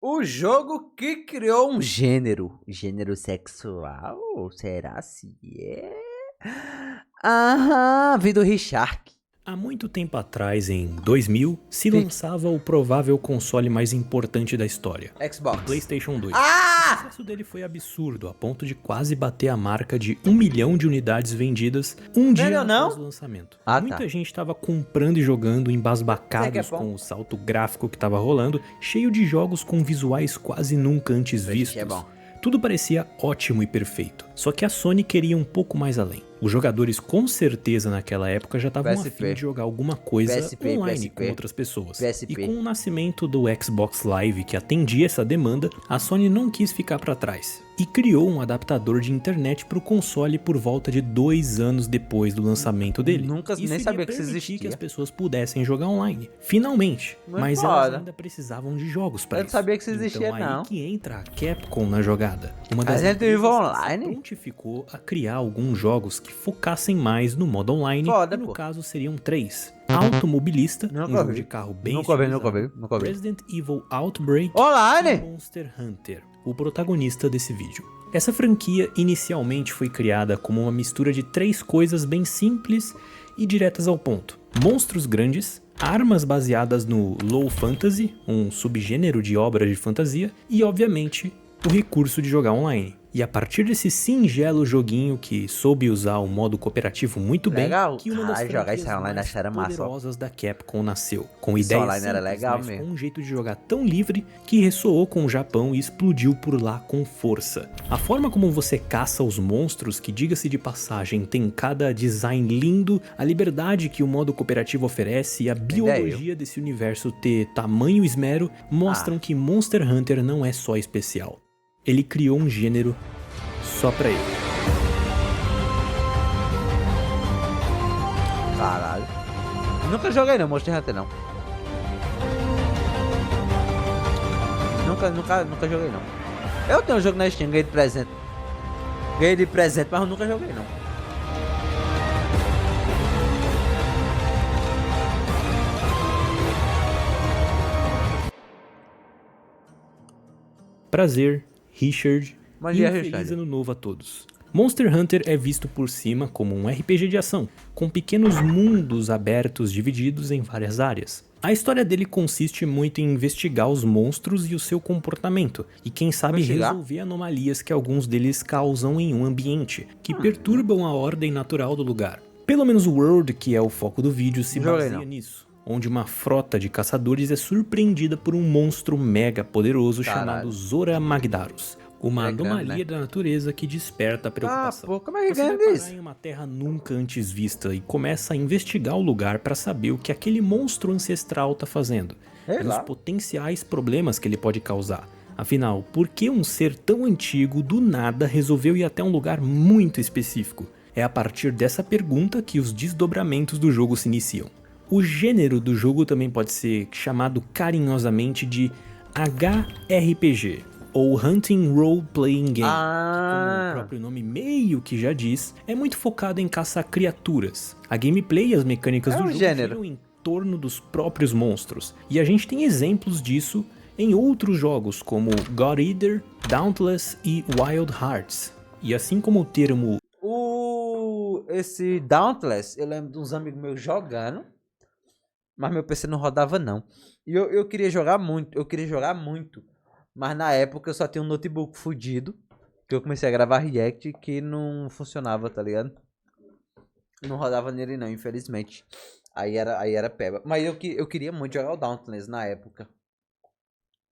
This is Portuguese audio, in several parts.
O jogo que criou um gênero. Gênero sexual? Será se é? Aham, vi do Richard. Há muito tempo atrás, em 2000, se Fique. lançava o provável console mais importante da história, Xbox. o PlayStation 2. O Ah! sucesso dele foi absurdo, a ponto de quase bater a marca de 1 milhão de unidades vendidas um dia Vendeu não? após o lançamento. Ah, Muita tá. gente estava comprando e jogando embasbacados Isso aqui é bom. com o salto gráfico que estava rolando, cheio de jogos com visuais quase nunca antes Esse vistos. é bom. Tudo parecia ótimo e perfeito, só que a Sony queria um pouco mais além. Os jogadores com certeza naquela época já estavam PSP. afim de jogar alguma coisa PSP, online PSP. com outras pessoas. PSP. E com o nascimento do Xbox Live que atendia essa demanda, a Sony não quis ficar para trás e criou um adaptador de internet para o console por volta de 2 anos depois do lançamento dele. Nunca Isso nem iria sabia que isso permitir existia. que as pessoas pudessem jogar online, finalmente. Muito Mas elas foda. ainda precisavam de jogos para Eu isso. não sabia que isso existia, então, aí não. que entra a Capcom na jogada. Uma das Resident Evil empresas que Online? se prontificou a criar alguns jogos que focassem mais no modo online, Foda, e no pô. caso seriam 3. Automobilista, um Nunca jogo vi. de carro bem Nunca vi, estilizado, Resident Evil Outbreak e Online? Monster Hunter, o protagonista desse vídeo. Essa franquia inicialmente foi criada como uma mistura de 3 coisas bem simples e diretas ao ponto: monstros grandes, armas baseadas no low fantasy, um subgênero de obras de fantasia, e obviamente o recurso de jogar online. E a partir desse singelo joguinho que soube usar o modo cooperativo muito bem, Legal. que uma das Ai, jogar franquias isso online mais acho era massa, ó. poderosas da Capcom nasceu, com Isso ideias online era simples, legal mas mesmo. com um jeito de jogar tão livre que ressoou com o Japão e explodiu por lá com força. A forma como você caça os monstros, que diga-se de passagem tem cada design lindo, a liberdade que o modo cooperativo oferece e a biologia desse universo ter tamanho e esmero mostram que Monster Hunter não é só especial. Ele criou um gênero só pra ele. Caralho. Nunca joguei não, Monster Hunter não. Nunca joguei não. Eu tenho um jogo na Steam, ganhei de presente. Ganhei de presente, mas eu nunca joguei não. Prazer, Richard, Bom e dia, um feliz Richard. ano novo a todos. Monster Hunter é visto por cima como um RPG de ação, com pequenos mundos abertos divididos em várias áreas. A história dele consiste muito em investigar os monstros e o seu comportamento, e quem sabe Investigar? resolver anomalias que alguns deles causam em um ambiente, que perturbam a ordem natural do lugar. Pelo menos o World, que é o foco do vídeo, se Joguei baseia não. nisso, onde uma frota de caçadores é surpreendida por um monstro mega poderoso Caralho. chamado Zora Magdaros, uma É grande, anomalia né? da natureza que desperta a Ah, preocupação. pô, como é que Você vai ganha parar isso? em uma terra nunca antes vista e começa a investigar o lugar para saber o que aquele monstro ancestral tá fazendo Sei e os lá. potenciais problemas que ele pode causar. Afinal, por que um ser tão antigo do nada resolveu ir até um lugar muito específico? É a partir dessa pergunta que os desdobramentos do jogo se iniciam. O gênero do jogo também pode ser chamado carinhosamente de HRPG, ou Hunting Role Playing Game, que, como o Ah, próprio nome meio que já diz, é muito focado em caçar criaturas. A gameplay e as mecânicas É do um jogo gênero. giram em torno dos próprios monstros, e a gente tem exemplos disso em outros jogos como God Eater, Dauntless e Wild Hearts. E assim como o termo esse Dauntless, eu lembro de uns amigos meus jogando, mas meu PC não rodava não. E eu queria jogar muito, mas na época eu só tinha um notebook fudido, que eu comecei a gravar react que não funcionava, tá ligado? Não rodava nele não, infelizmente. Aí era peba. Mas eu queria muito jogar o Dauntless na época.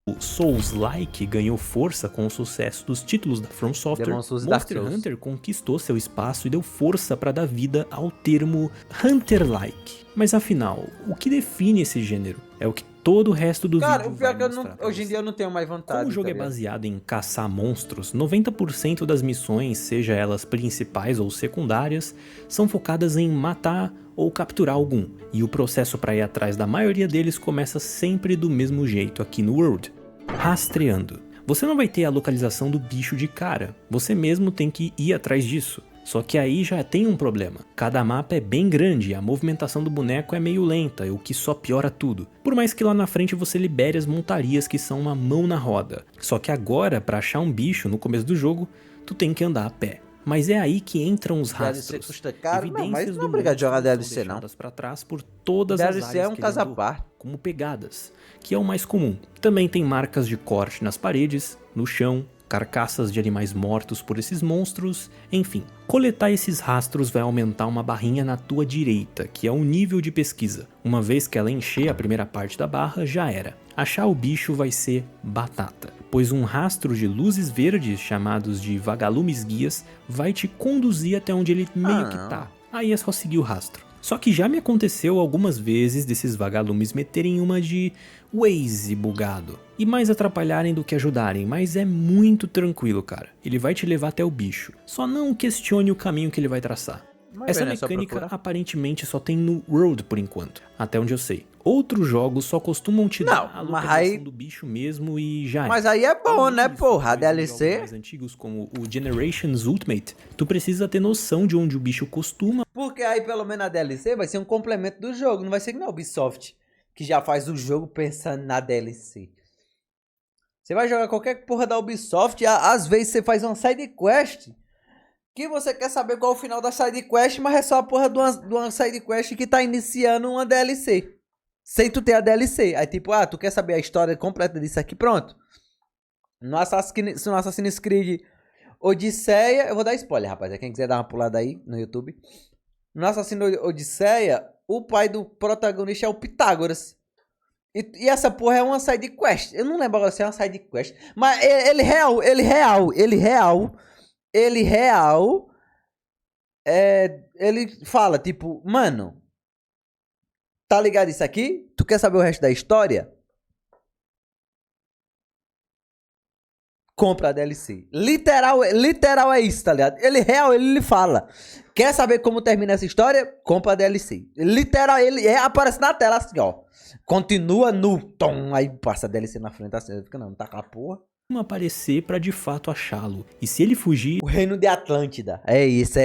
O Souls-like ganhou força com o sucesso dos títulos da From Software, Demon Souls e Dark Monster Souls. Hunter conquistou seu espaço e deu força para dar vida ao termo Hunter-like. Mas afinal, o que define esse gênero? É o que todo o resto do Cara, vídeo o pior é vai que eu não, mostrar pra hoje em você. dia eu não tenho mais vontade. Como o jogo tá é ligado? baseado em caçar monstros, 90% das missões, seja elas principais ou secundárias, são focadas em matar ou capturar algum, e o processo para ir atrás da maioria deles começa sempre do mesmo jeito aqui no World, rastreando. Você não vai ter a localização do bicho de cara, você mesmo tem que ir atrás disso. Só que aí já tem um problema. Cada mapa é bem grande e a movimentação do boneco é meio lenta, o que só piora tudo. Por mais que lá na frente você libere as montarias que são uma mão na roda. Só que agora, pra achar um bicho no começo do jogo, tu tem que andar a pé. Mas é aí que entram os rastros. DLC custa caro, não, mas Evidências não é do obrigado a jogar monstro são DLC, não. deixadas pra trás por todas as DLC áreas é um que ele caso à andou, parte. como pegadas, que é o mais comum. Também tem marcas de corte nas paredes, no chão, carcaças de animais mortos por esses monstros, enfim. Coletar esses rastros vai aumentar uma barrinha na tua direita, que é o nível de pesquisa. Uma vez que ela encher a primeira parte da barra, já era. Achar o bicho vai ser batata, pois um rastro de luzes verdes, chamados de vagalumes guias, vai te conduzir até onde ele meio que tá. Aí é só seguir o rastro. Só que já me aconteceu algumas vezes desses vagalumes meterem uma de Waze bugado e mais atrapalharem do que ajudarem, mas é muito tranquilo, cara. Ele vai te levar até o bicho. Só não questione o caminho que ele vai traçar. Essa mecânica aparentemente só tem no World por enquanto, até onde eu sei. Outros jogos só costumam te dar a localização do bicho mesmo e já é. Mas aí é bom, né, porra? A DLC... mais antigos como o Generations Ultimate, tu precisa ter noção de onde o bicho costuma. Porque aí pelo menos a DLC vai ser um complemento do jogo, não vai ser que na Ubisoft, que já faz o jogo pensando na DLC. Você vai jogar qualquer porra da Ubisoft, às vezes você faz uma side quest que você quer saber qual é o final da side quest, mas é só a porra de uma side quest que tá iniciando uma DLC. Sem tu ter a DLC. Aí tipo, tu quer saber a história completa disso aqui? Pronto. No Assassin's Creed Odisseia, eu vou dar spoiler, rapaz. Quem quiser dar uma pulada aí no YouTube. No Assassin's Odisseia, o pai do protagonista é o Pitágoras. E essa porra é uma side quest. Eu não lembro agora se é uma side quest. Mas ele fala, tipo, mano, tá ligado isso aqui? Tu quer saber o resto da história? Compra a DLC. Literal é isso, tá ligado? Ele lhe fala. Quer saber como termina essa história? Compra a DLC. Literal, ele aparece na tela assim, ó. Continua no tom. Aí passa a DLC na frente assim. Fica, não tá com a porra. Aparecer pra de fato achá-lo. E se ele fugir... O reino de Atlântida. É isso.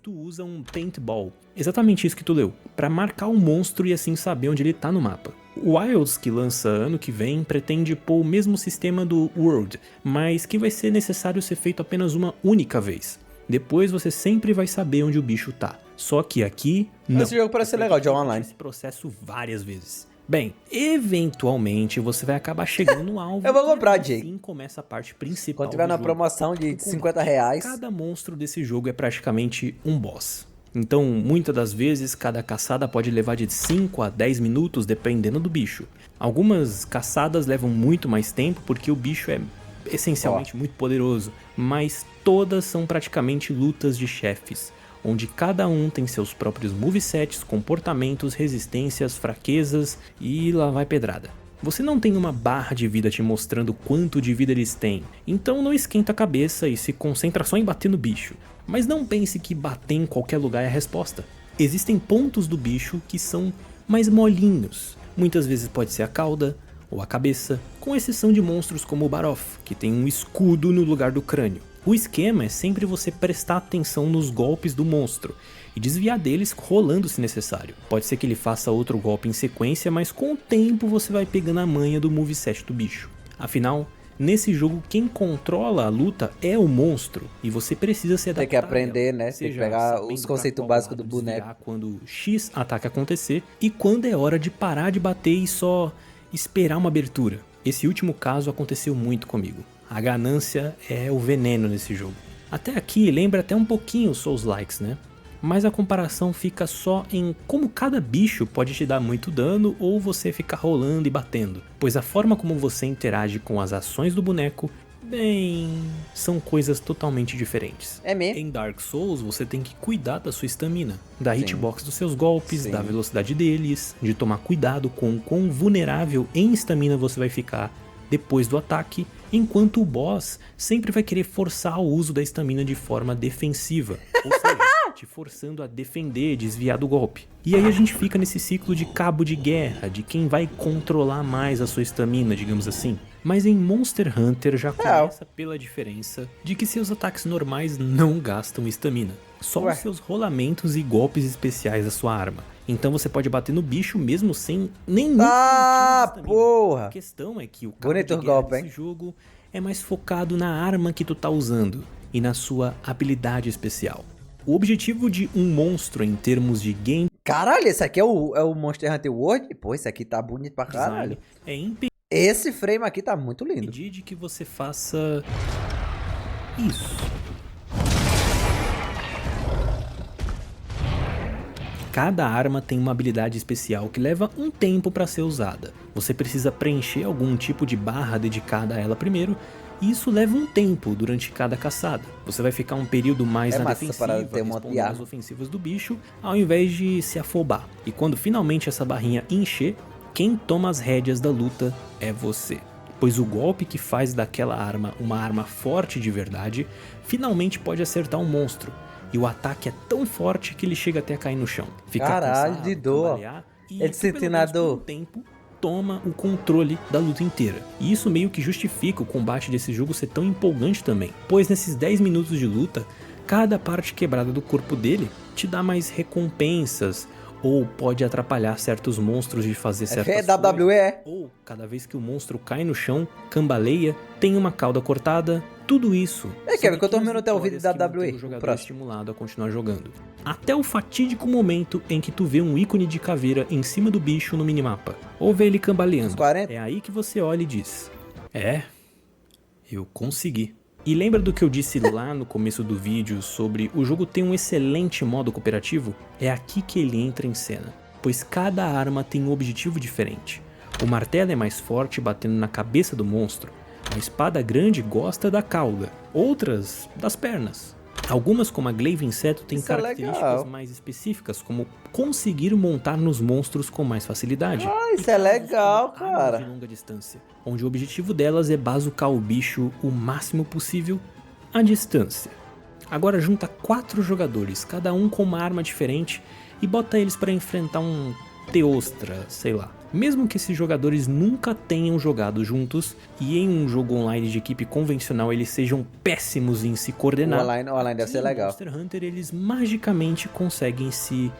Tu usa um paintball. Exatamente isso que tu leu. Pra marcar o monstro e assim saber onde ele tá no mapa. O Wilds, que lança ano que vem, pretende pôr o mesmo sistema do World, mas que vai ser necessário ser feito apenas uma única vez. Depois você sempre vai saber onde o bicho tá. Só que aqui, não. Esse jogo parece ser legal de jogar online. Esse processo várias vezes. Bem, eventualmente você vai acabar chegando no alvo. Eu vou comprar, e Jay. assim começa a parte principal. Quando tiver na promoção de R$50. Cada monstro desse jogo é praticamente um boss. Então, muitas das vezes, cada caçada pode levar de 5 a 10 minutos, dependendo do bicho. Algumas caçadas levam muito mais tempo, porque o bicho é essencialmente muito poderoso, mas todas são praticamente lutas de chefes, onde cada um tem seus próprios movesets, comportamentos, resistências, fraquezas e lá vai pedrada. Você não tem uma barra de vida te mostrando quanto de vida eles têm, então não esquenta a cabeça e se concentra só em bater no bicho. Mas não pense que bater em qualquer lugar é a resposta. Existem pontos do bicho que são mais molinhos. Muitas vezes pode ser a cauda ou a cabeça, com exceção de monstros como o Baroth, que tem um escudo no lugar do crânio. O esquema é sempre você prestar atenção nos golpes do monstro e desviar deles rolando se necessário. Pode ser que ele faça outro golpe em sequência, mas com o tempo você vai pegando a manha do moveset do bicho. Afinal, nesse jogo, quem controla a luta é o monstro, e você precisa se adaptar. Tem que aprender, né? Tem que pegar os conceitos básicos do boneco. Quando X ataque acontecer, e quando é hora de parar de bater e só esperar uma abertura. Esse último caso aconteceu muito comigo. A ganância é o veneno nesse jogo. Até aqui lembra até um pouquinho os Souls-likes, né? Mas a comparação fica só em como cada bicho pode te dar muito dano ou você ficar rolando e batendo, pois a forma como você interage com as ações do boneco, bem, são coisas totalmente diferentes. É mesmo? Em Dark Souls você tem que cuidar da sua estamina, da hitbox dos seus golpes, da velocidade deles, de tomar cuidado com o quão vulnerável em estamina você vai ficar depois do ataque, enquanto o boss sempre vai querer forçar o uso da estamina de forma defensiva, ou seja, te forçando a defender, desviar do golpe. E aí a gente fica nesse ciclo de cabo de guerra, de quem vai controlar mais a sua estamina, digamos assim. Mas em Monster Hunter já começa pela diferença de que seus ataques normais não gastam estamina. Só os seus rolamentos e golpes especiais da sua arma. Então você pode bater no bicho mesmo sem nenhum porra! A questão é que o cabo de guerra desse jogo é mais focado na arma que tu tá usando e na sua habilidade especial. O objetivo de um monstro em termos de game... Caralho, esse aqui é o Monster Hunter World? Pô, esse aqui tá bonito pra caralho. É impedir esse frame aqui tá muito lindo. De que você faça isso. Cada arma tem uma habilidade especial que leva um tempo para ser usada. Você precisa preencher algum tipo de barra dedicada a ela primeiro, e isso leva um tempo durante cada caçada. Você vai ficar um período mais na defensiva, respondendo às ofensivas do bicho, ao invés de se afobar. E quando finalmente essa barrinha encher, quem toma as rédeas da luta é você. Pois o golpe que faz daquela arma uma arma forte de verdade, finalmente pode acertar um monstro. E o ataque é tão forte que ele chega até a cair no chão. Fica cansado, de dor. E tu, pelo menos por um tempo, toma o controle da luta inteira. E isso meio que justifica o combate desse jogo ser tão empolgante também. Pois nesses 10 minutos de luta, cada parte quebrada do corpo dele te dá mais recompensas, ou pode atrapalhar certos monstros de fazer certas coisas, ou cada vez que o monstro cai no chão, cambaleia, tem uma cauda cortada, tudo isso. Quer ver que eu tô vendo até o vídeo da WWE? O jogador é estimulado a continuar jogando. Até o fatídico momento em que tu vê um ícone de caveira em cima do bicho no minimapa, ou vê ele cambaleando. É aí que você olha e diz: eu consegui. E lembra do que eu disse lá no começo do vídeo sobre o jogo ter um excelente modo cooperativo? É aqui que ele entra em cena, pois cada arma tem um objetivo diferente. O martelo é mais forte batendo na cabeça do monstro, a espada grande gosta da cauda, outras das pernas. Algumas, como a Glaive Inseto, têm características mais específicas, como conseguir montar nos monstros com mais facilidade. Isso é legal, cara. De longa distância, onde o objetivo delas é bazucar o bicho o máximo possível à distância. Agora junta 4 jogadores, cada um com uma arma diferente, e bota eles para enfrentar um Teostra, sei lá. Mesmo que esses jogadores nunca tenham jogado juntos e em um jogo online de equipe convencional eles sejam péssimos em se coordenar, o online deve ser legal. No Monster Hunter eles magicamente conseguem se,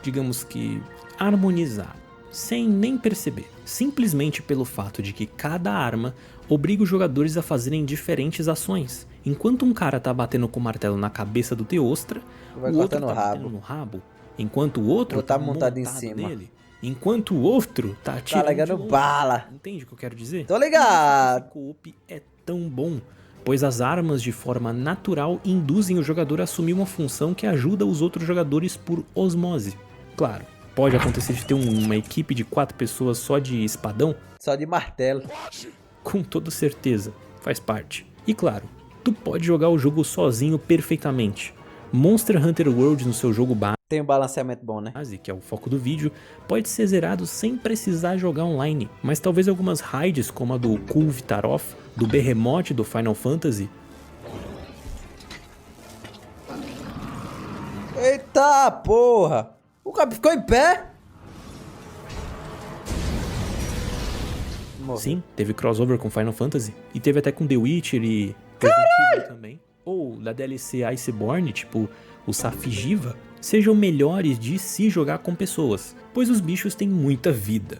digamos que, harmonizar, sem nem perceber, simplesmente pelo fato de que cada arma obriga os jogadores a fazerem diferentes ações. Enquanto um cara tá batendo com o martelo na cabeça do Teostra, o outro tá batendo no rabo, enquanto o outro tá montado em cima dele. Enquanto o outro tá atirando bala. Entende o que eu quero dizer? Tô ligado. Esse co-op é tão bom, pois as armas de forma natural induzem o jogador a assumir uma função que ajuda os outros jogadores por osmose. Claro, pode acontecer de ter uma equipe de 4 pessoas só de espadão. Só de martelo. Com toda certeza, faz parte. E claro, tu pode jogar o jogo sozinho perfeitamente. Monster Hunter World no seu jogo base, tem um balanceamento bom, né? Que é o foco do vídeo, pode ser zerado sem precisar jogar online, mas talvez algumas raids como a do Kulve Taroth, do Behemoth do Final Fantasy. Eita porra! O cara ficou em pé? Morreu. Sim, teve crossover com Final Fantasy, e teve até com The Witcher e Resident Evil também. Ou da DLC Iceborne, tipo o Safigiva, sejam melhores de se jogar com pessoas, pois os bichos têm muita vida.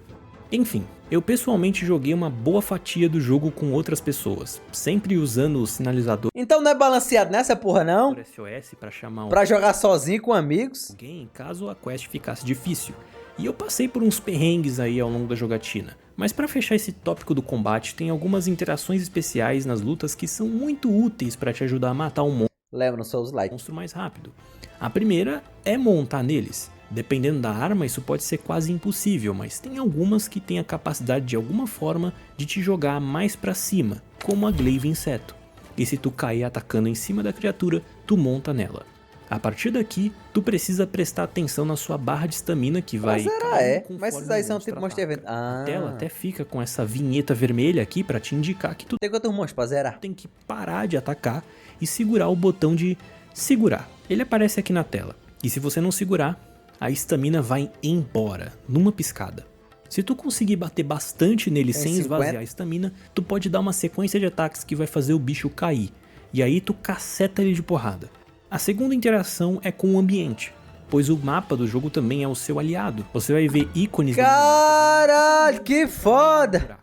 Enfim, eu pessoalmente joguei uma boa fatia do jogo com outras pessoas, sempre usando o sinalizador. Então não é balanceado nessa porra não? SOS para chamar pra jogar sozinho com amigos? Alguém, caso a quest ficasse difícil. E eu passei por uns perrengues aí ao longo da jogatina. Mas para fechar esse tópico do combate, tem algumas interações especiais nas lutas que são muito úteis para te ajudar a matar um monstro. Lembra no Souls Like. Monstro mais rápido. A primeira é montar neles. Dependendo da arma, isso pode ser quase impossível, mas tem algumas que têm a capacidade de alguma forma de te jogar mais pra cima, como a Glaive Inseto. E se tu cair atacando em cima da criatura, tu monta nela. A partir daqui, tu precisa prestar atenção na sua barra de estamina que vai... Mas esses aí são tipo Monster Event. A tela até fica com essa vinheta vermelha aqui pra te indicar que tu tem quantos monstros pra zerar? Tem que parar de atacar e segurar o botão de segurar. Ele aparece aqui na tela. E se você não segurar, a estamina vai embora, numa piscada. Se tu conseguir bater bastante nele sem 50. esvaziar a estamina, tu pode dar uma sequência de ataques que vai fazer o bicho cair. E aí tu caceta ele de porrada. A segunda interação é com o ambiente, pois o mapa do jogo também é o seu aliado. Você vai ver ícones... Caralho, que foda!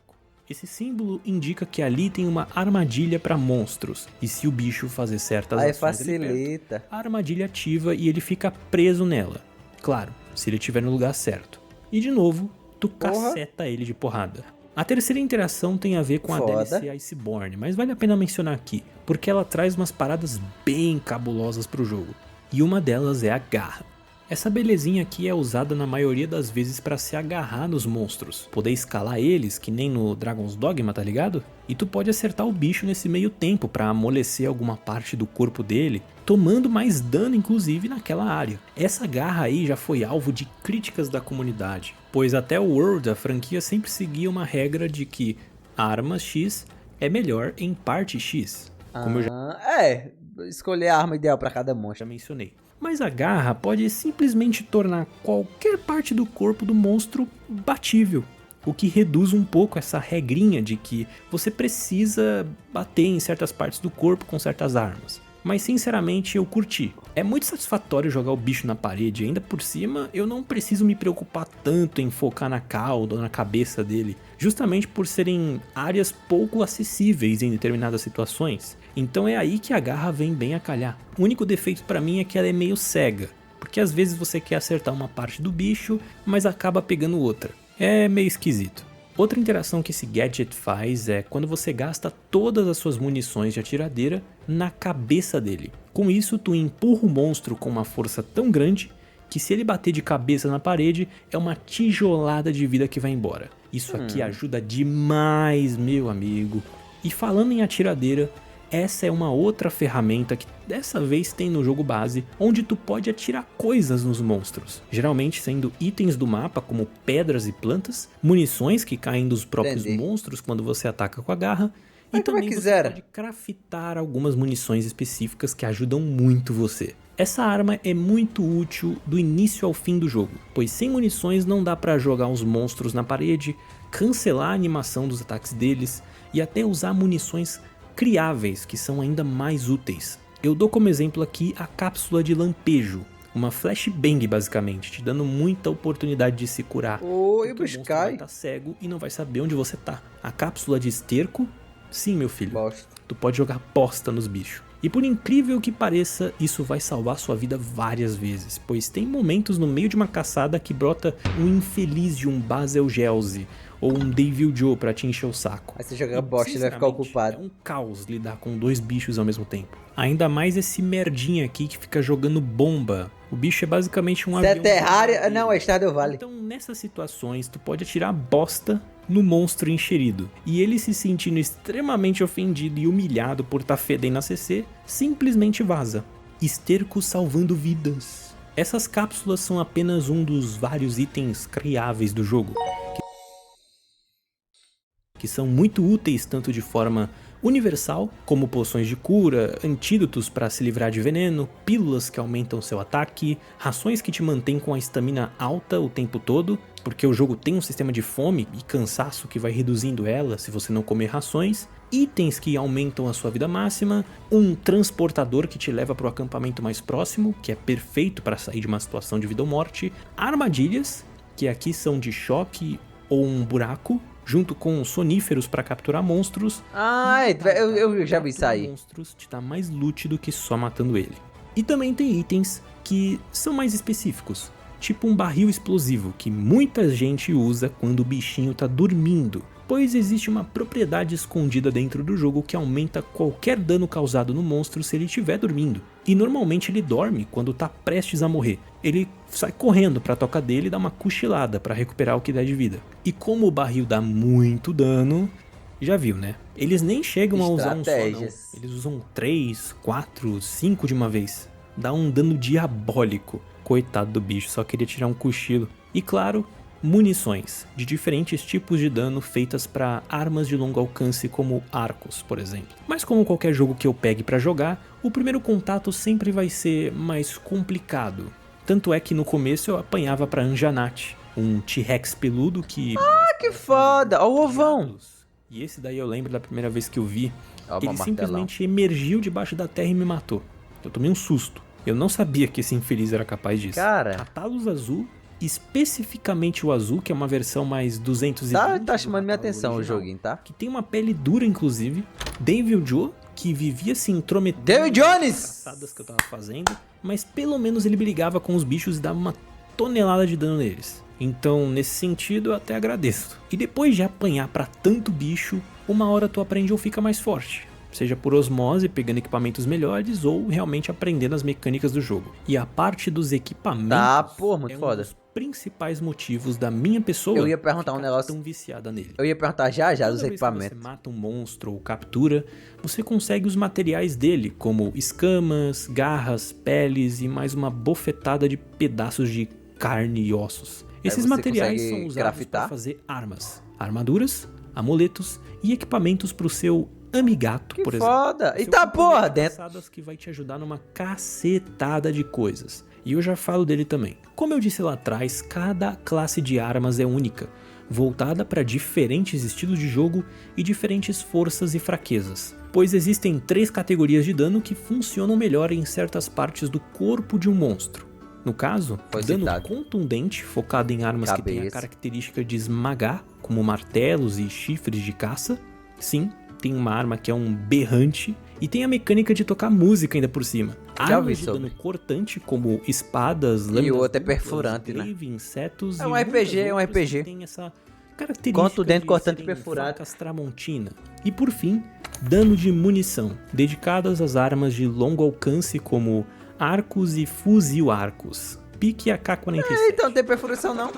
Esse símbolo indica que ali tem uma armadilha para monstros, e se o bicho fazer certas Aí ações ali facilita. perto, a armadilha ativa e ele fica preso nela. Claro, se ele estiver no lugar certo. E de novo, tu caceta ele de porrada. A terceira interação tem a ver com a DLC Iceborne, mas vale a pena mencionar aqui, porque ela traz umas paradas bem cabulosas pro jogo. E uma delas é a garra. Essa belezinha aqui é usada na maioria das vezes para se agarrar nos monstros, poder escalar eles, que nem no Dragon's Dogma, tá ligado? E tu pode acertar o bicho nesse meio tempo para amolecer alguma parte do corpo dele, tomando mais dano inclusive naquela área. Essa garra aí já foi alvo de críticas da comunidade, pois até o World a franquia sempre seguia uma regra de que arma X é melhor em parte X, como eu escolher a arma ideal para cada monstro. já mencionei. Mas a garra pode simplesmente tornar qualquer parte do corpo do monstro batível, o que reduz um pouco essa regrinha de que você precisa bater em certas partes do corpo com certas armas. Mas sinceramente eu curti. É muito satisfatório jogar o bicho na parede, ainda por cima eu não preciso me preocupar tanto em focar na cauda ou na cabeça dele, justamente por serem áreas pouco acessíveis em determinadas situações. Então é aí que a garra vem bem a calhar. O único defeito pra mim é que ela é meio cega, porque às vezes você quer acertar uma parte do bicho, mas acaba pegando outra. É meio esquisito. Outra interação que esse gadget faz é quando você gasta todas as suas munições de atiradeira na cabeça dele. Com isso, tu empurra o monstro com uma força tão grande que se ele bater de cabeça na parede, é uma tijolada de vida que vai embora. Isso aqui ajuda demais, meu amigo. E falando em atiradeira, essa é uma outra ferramenta que dessa vez tem no jogo base, onde tu pode atirar coisas nos monstros, geralmente sendo itens do mapa como pedras e plantas, munições que caem dos próprios monstros quando você ataca com a garra, e também você pode craftar algumas munições específicas que ajudam muito você. Essa arma é muito útil do início ao fim do jogo, pois sem munições não dá pra jogar os monstros na parede, cancelar a animação dos ataques deles e até usar munições criáveis, que são ainda mais úteis. Eu dou como exemplo aqui a cápsula de lampejo, uma flashbang basicamente, te dando muita oportunidade de se curar. Oi, o monstro vai estar cego e não vai saber onde você tá. A cápsula de esterco, sim meu filho, tu pode jogar bosta nos bichos. E por incrível que pareça, isso vai salvar sua vida várias vezes, pois tem momentos no meio de uma caçada que brota um infeliz de um Bazelgeuse ou um Devil Joe pra te encher o saco. Aí você joga bosta e vai ficar ocupado. É um caos lidar com dois bichos ao mesmo tempo. Ainda mais esse merdinha aqui que fica jogando bomba. O bicho é basicamente um avião. Terraria? Não, é Stardew Valley. Então nessas situações tu pode atirar bosta no monstro encherido. E ele se sentindo extremamente ofendido e humilhado por estar fedendo a CC, simplesmente vaza. Esterco salvando vidas. Essas cápsulas são apenas um dos vários itens criáveis do jogo, que são muito úteis tanto de forma universal, como poções de cura, antídotos para se livrar de veneno, pílulas que aumentam seu ataque, rações que te mantêm com a estamina alta o tempo todo, porque o jogo tem um sistema de fome e cansaço que vai reduzindo ela se você não comer rações, itens que aumentam a sua vida máxima, um transportador que te leva para o acampamento mais próximo, que é perfeito para sair de uma situação de vida ou morte, armadilhas, que aqui são de choque ou um buraco, junto com soníferos para capturar monstros. Eu já vi isso aí. Monstros te dá mais loot do que só matando ele. E também tem itens que são mais específicos, tipo um barril explosivo que muita gente usa quando o bichinho tá dormindo, pois existe uma propriedade escondida dentro do jogo que aumenta qualquer dano causado no monstro se ele estiver dormindo. E normalmente ele dorme quando tá prestes a morrer. Ele sai correndo pra toca dele e dá uma cochilada pra recuperar o que dá de vida. E como o barril dá muito dano, já viu, né? Eles nem chegam a usar um só, não. Eles usam 3, 4, 5 de uma vez. Dá um dano diabólico. Coitado do bicho, só queria tirar um cochilo. E claro, munições de diferentes tipos de dano feitas para armas de longo alcance como arcos, por exemplo. Mas como qualquer jogo que eu pegue para jogar, o primeiro contato sempre vai ser mais complicado. Tanto é que no começo eu apanhava pra Anjanate, um T-Rex peludo que... Ah, que foda! Ó o ovão! E esse daí eu lembro da primeira vez que eu vi, Ó, que ele martelão. simplesmente emergiu debaixo da terra e me matou. Eu tomei um susto. Eu não sabia que esse infeliz era capaz disso. Cara... A Talos azul, especificamente o azul, que é uma versão mais 220... Tá chamando minha do atenção o original, joguinho, tá? que tem uma pele dura, inclusive. Devil Joe, que vivia se intrometendo David Jones! nas caçadas que eu tava fazendo, mas pelo menos ele brigava com os bichos e dava uma tonelada de dano neles. Então, nesse sentido, eu até agradeço. E depois de apanhar pra tanto bicho, uma hora tu aprende ou fica mais forte. Seja por osmose, pegando equipamentos melhores, ou realmente aprendendo as mecânicas do jogo. E a parte dos equipamentos Tá, pô, muito é um foda. dos principais motivos da minha pessoa Eu ia perguntar um ficar negócio- tão viciada nele. Eu ia perguntar já dos Toda vez que equipamentos. você mata um monstro ou captura, você consegue os materiais dele, como escamas, garras, peles e mais uma bofetada de pedaços de carne e ossos. Esses você materiais consegue são usados craftar? para fazer armas, armaduras, amuletos e equipamentos para o seu amigato, Que por exemplo. foda! O seu Eita companheiro porra, de dentro. caçadas que vai te ajudar numa cacetada de coisas. E eu já falo dele também. Como eu disse lá atrás, cada classe de armas é única, voltada para diferentes estilos de jogo e diferentes forças e fraquezas. Pois existem 3 categorias de dano que funcionam melhor em certas partes do corpo de um monstro. No caso, Foi dano citado. contundente, focado em armas que têm a Cabeça. característica de esmagar, como martelos e chifres de caça. Sim, tem uma arma que é um berrante, e tem a mecânica de tocar música ainda por cima. Já ouvi Armas de sobre. dano cortante, como espadas, lâminas o outro é duplas, perfurante, né? glaive, insetos É e um muitas RPG, é um outras RPG. que tem essa característica Contundente, de cortante e serem perfurado. facas tramontina. E por fim, dano de munição, dedicadas às armas de longo alcance como arcos e fuzil arcos. Pique AK-47. Então não tem perfuração não.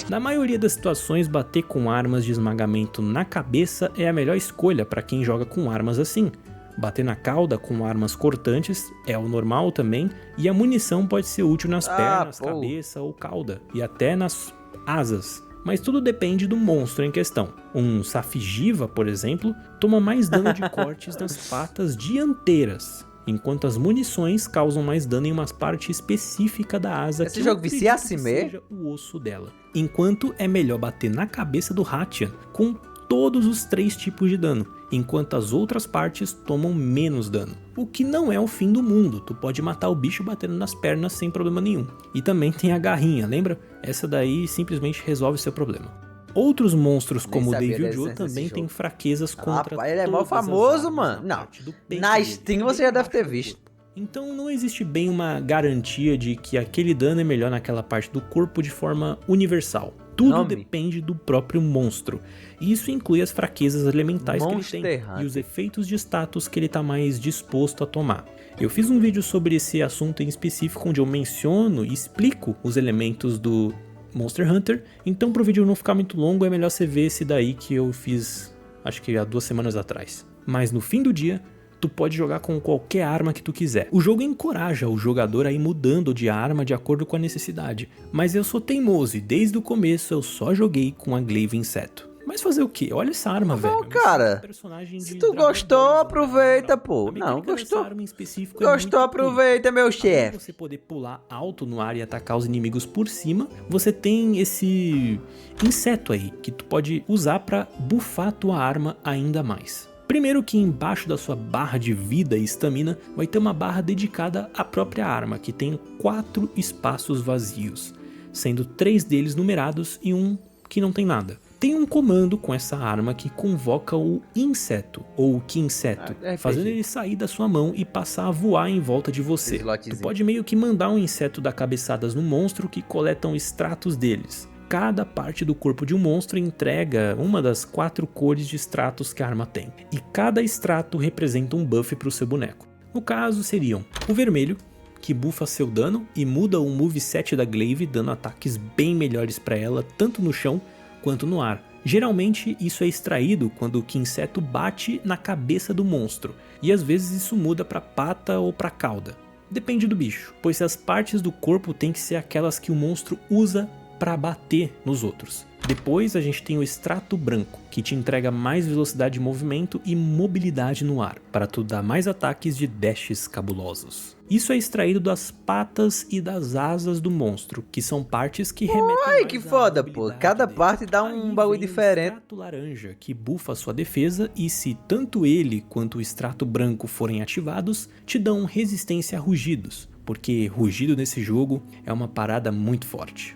Na maioria das situações, bater com armas de esmagamento na cabeça é a melhor escolha para quem joga com armas assim. Bater na cauda com armas cortantes é o normal também, e a munição pode ser útil nas pernas, pô. cabeça ou cauda, e até nas asas. Mas tudo depende do monstro em questão. Um Safigiva, por exemplo, toma mais dano de cortes nas patas dianteiras, enquanto as munições causam mais dano em uma parte específica da asa. Esse que eu jogo acredito vicia que assim mesmo? seja o osso dela. Enquanto é melhor bater na cabeça do Hatian com todos os 3 tipos de dano, enquanto as outras partes tomam menos dano. O que não é o fim do mundo, tu pode matar o bicho batendo nas pernas sem problema nenhum. E também tem a garrinha, lembra? Essa daí simplesmente resolve seu problema. Outros monstros Nem como o sabia Devil da Joe existência também desse têm jogo. fraquezas contra Rapaz, ele é mó todas as famoso, armas mano. na Não, parte do peito na dele, Steam bem você já deve embaixo ter do visto. corpo. Então não existe bem uma garantia de que aquele dano é melhor naquela parte do corpo de forma universal. Tudo Nome? depende do próprio monstro. E isso inclui as fraquezas elementais que ele Monster tem Hunter. e os efeitos de status que ele está mais disposto a tomar. Eu fiz um vídeo sobre esse assunto em específico onde eu menciono e explico os elementos do Monster Hunter. Então pro vídeo não ficar muito longo é melhor você ver esse daí que eu fiz acho que há 2 semanas atrás. Mas no fim do dia, tu pode jogar com qualquer arma que tu quiser. O jogo encoraja o jogador a ir mudando de arma de acordo com a necessidade. Mas eu sou teimoso e desde o começo eu só joguei com a Glaive Inseto. Mas fazer o quê? Olha essa arma, velho. Bom, Eu me sinto cara, um personagem se de tu Dragon gostou, Ball Z, aproveita, na moral. pô. A mecânica Não, dessa gostou? arma em específico é muito Gostou, única. aproveita, meu Além de chefe. você poder pular alto no ar e atacar os inimigos por cima, você tem esse inseto aí, que tu pode usar pra buffar tua arma ainda mais. Primeiro que embaixo da sua barra de vida e estamina vai ter uma barra dedicada à própria arma, que tem 4 espaços vazios, sendo 3 deles numerados e um que não tem nada. Tem um comando com essa arma que convoca o inseto, ou o Kinseto, RPG. fazendo ele sair da sua mão e passar a voar em volta de você. Slotzinho. Tu pode meio que mandar um inseto dar cabeçadas no monstro que coletam extratos deles. Cada parte do corpo de um monstro entrega uma das 4 cores de extratos que a arma tem, e cada extrato representa um buff para o seu boneco. No caso seriam o vermelho, que buffa seu dano e muda o moveset da Glaive, dando ataques bem melhores para ela, tanto no chão quanto no ar. Geralmente isso é extraído quando o Kinseto bate na cabeça do monstro, e às vezes isso muda para pata ou para cauda. Depende do bicho, pois as partes do corpo têm que ser aquelas que o monstro usa para bater nos outros. Depois a gente tem o extrato branco, que te entrega mais velocidade de movimento e mobilidade no ar, para tu dar mais ataques de dashes cabulosos. Isso é extraído das patas e das asas do monstro, que são partes que remetem Ai, mais que à foda, pô. mobilidade Cada dele. parte dá um Aí bagulho vem diferente. O extrato laranja, que bufa sua defesa, e se tanto ele quanto o extrato branco forem ativados, te dão resistência a rugidos, porque rugido nesse jogo é uma parada muito forte.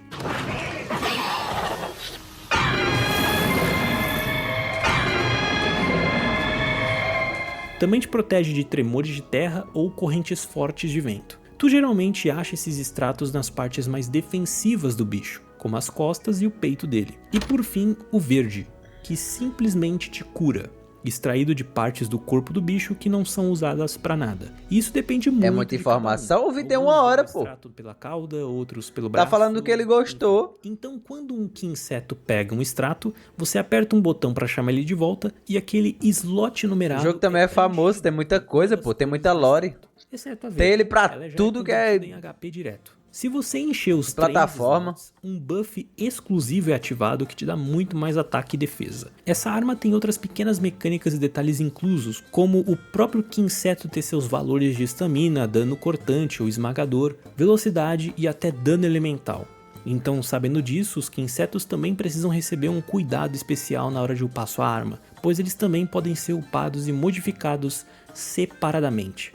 Também te protege de tremores de terra ou correntes fortes de vento. Tu geralmente acha esses extratos nas partes mais defensivas do bicho, como as costas e o peito dele. E por fim, o verde, que simplesmente te cura, extraído de partes do corpo do bicho que não são usadas pra nada. E isso depende muito. É muita de cada um. informação. O vídeo tem Alguns uma hora, dão pô. extrato pela cauda, outros pelo braço. Tá falando do que ele gostou. Então, quando um inseto pega um extrato, você aperta um botão pra chamar ele de volta e aquele slot O numerado. jogo também é famoso, tem muita coisa, pô. Tem muita lore. Exceto a Tem verde. ele pra Ela já tudo que é convertida em HP direto. Se você encher os plataforma. 3 slots, um buff exclusivo é ativado que te dá muito mais ataque e defesa. Essa arma tem outras pequenas mecânicas e detalhes inclusos, como o próprio inseto ter seus valores de estamina, dano cortante ou esmagador, velocidade e até dano elemental. Então, sabendo disso, os insetos também precisam receber um cuidado especial na hora de upar sua arma, pois eles também podem ser upados e modificados separadamente.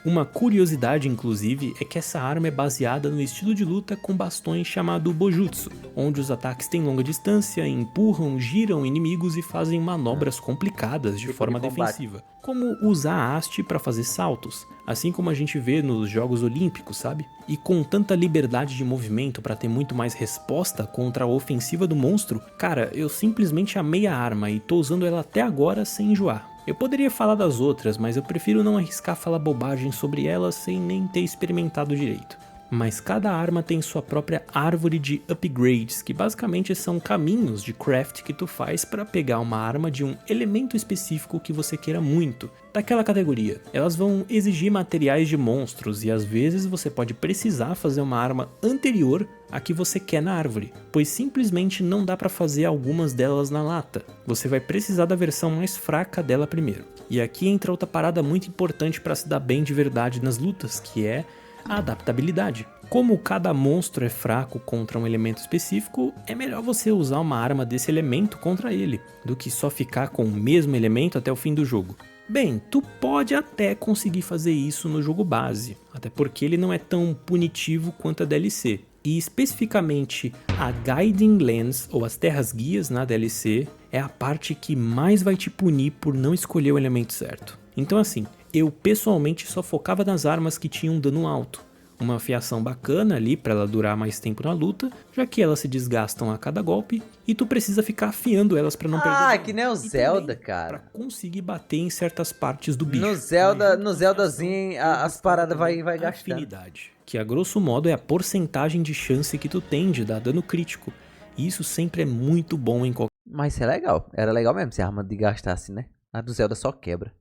Uma curiosidade, inclusive, é que essa arma é baseada no estilo de luta com bastões chamado Bojutsu, onde os ataques têm longa distância, empurram, giram inimigos e fazem manobras complicadas de forma defensiva, como usar a haste para fazer saltos, assim como a gente vê nos Jogos Olímpicos, sabe? E com tanta liberdade de movimento para ter muito mais resposta contra a ofensiva do monstro, cara, eu simplesmente amei a arma e tô usando ela até agora sem enjoar. Eu poderia falar das outras, mas eu prefiro não arriscar falar bobagem sobre elas sem nem ter experimentado direito. Mas cada arma tem sua própria árvore de upgrades, que basicamente são caminhos de craft que tu faz para pegar uma arma de um elemento específico que você queira muito, daquela categoria. Elas vão exigir materiais de monstros e às vezes você pode precisar fazer uma arma anterior à que você quer na árvore, pois simplesmente não dá para fazer algumas delas na lata. Você vai precisar da versão mais fraca dela primeiro. E aqui entra outra parada muito importante para se dar bem de verdade nas lutas, que é a adaptabilidade. Como cada monstro é fraco contra um elemento específico, é melhor você usar uma arma desse elemento contra ele, do que só ficar com o mesmo elemento até o fim do jogo. Bem, tu pode até conseguir fazer isso no jogo base, até porque ele não é tão punitivo quanto a DLC. E especificamente a Guiding Lands, ou as Terras Guias na DLC, é a parte que mais vai te punir por não escolher o elemento certo. Então assim, eu pessoalmente só focava nas armas que tinham dano alto, uma afiação bacana ali para ela durar mais tempo na luta, já que elas se desgastam a cada golpe e tu precisa ficar afiando elas para não perder dano. Que nem o Zelda, cara. Para conseguir bater em certas partes do bicho. No Zeldazinho, as paradas vai gastando. Afinidade, que a grosso modo é a porcentagem de chance que tu tem de dar dano crítico. E isso sempre é muito bom em qualquer... Mas isso é legal. Era legal mesmo se a arma de gastasse, né? A do Zelda só quebra.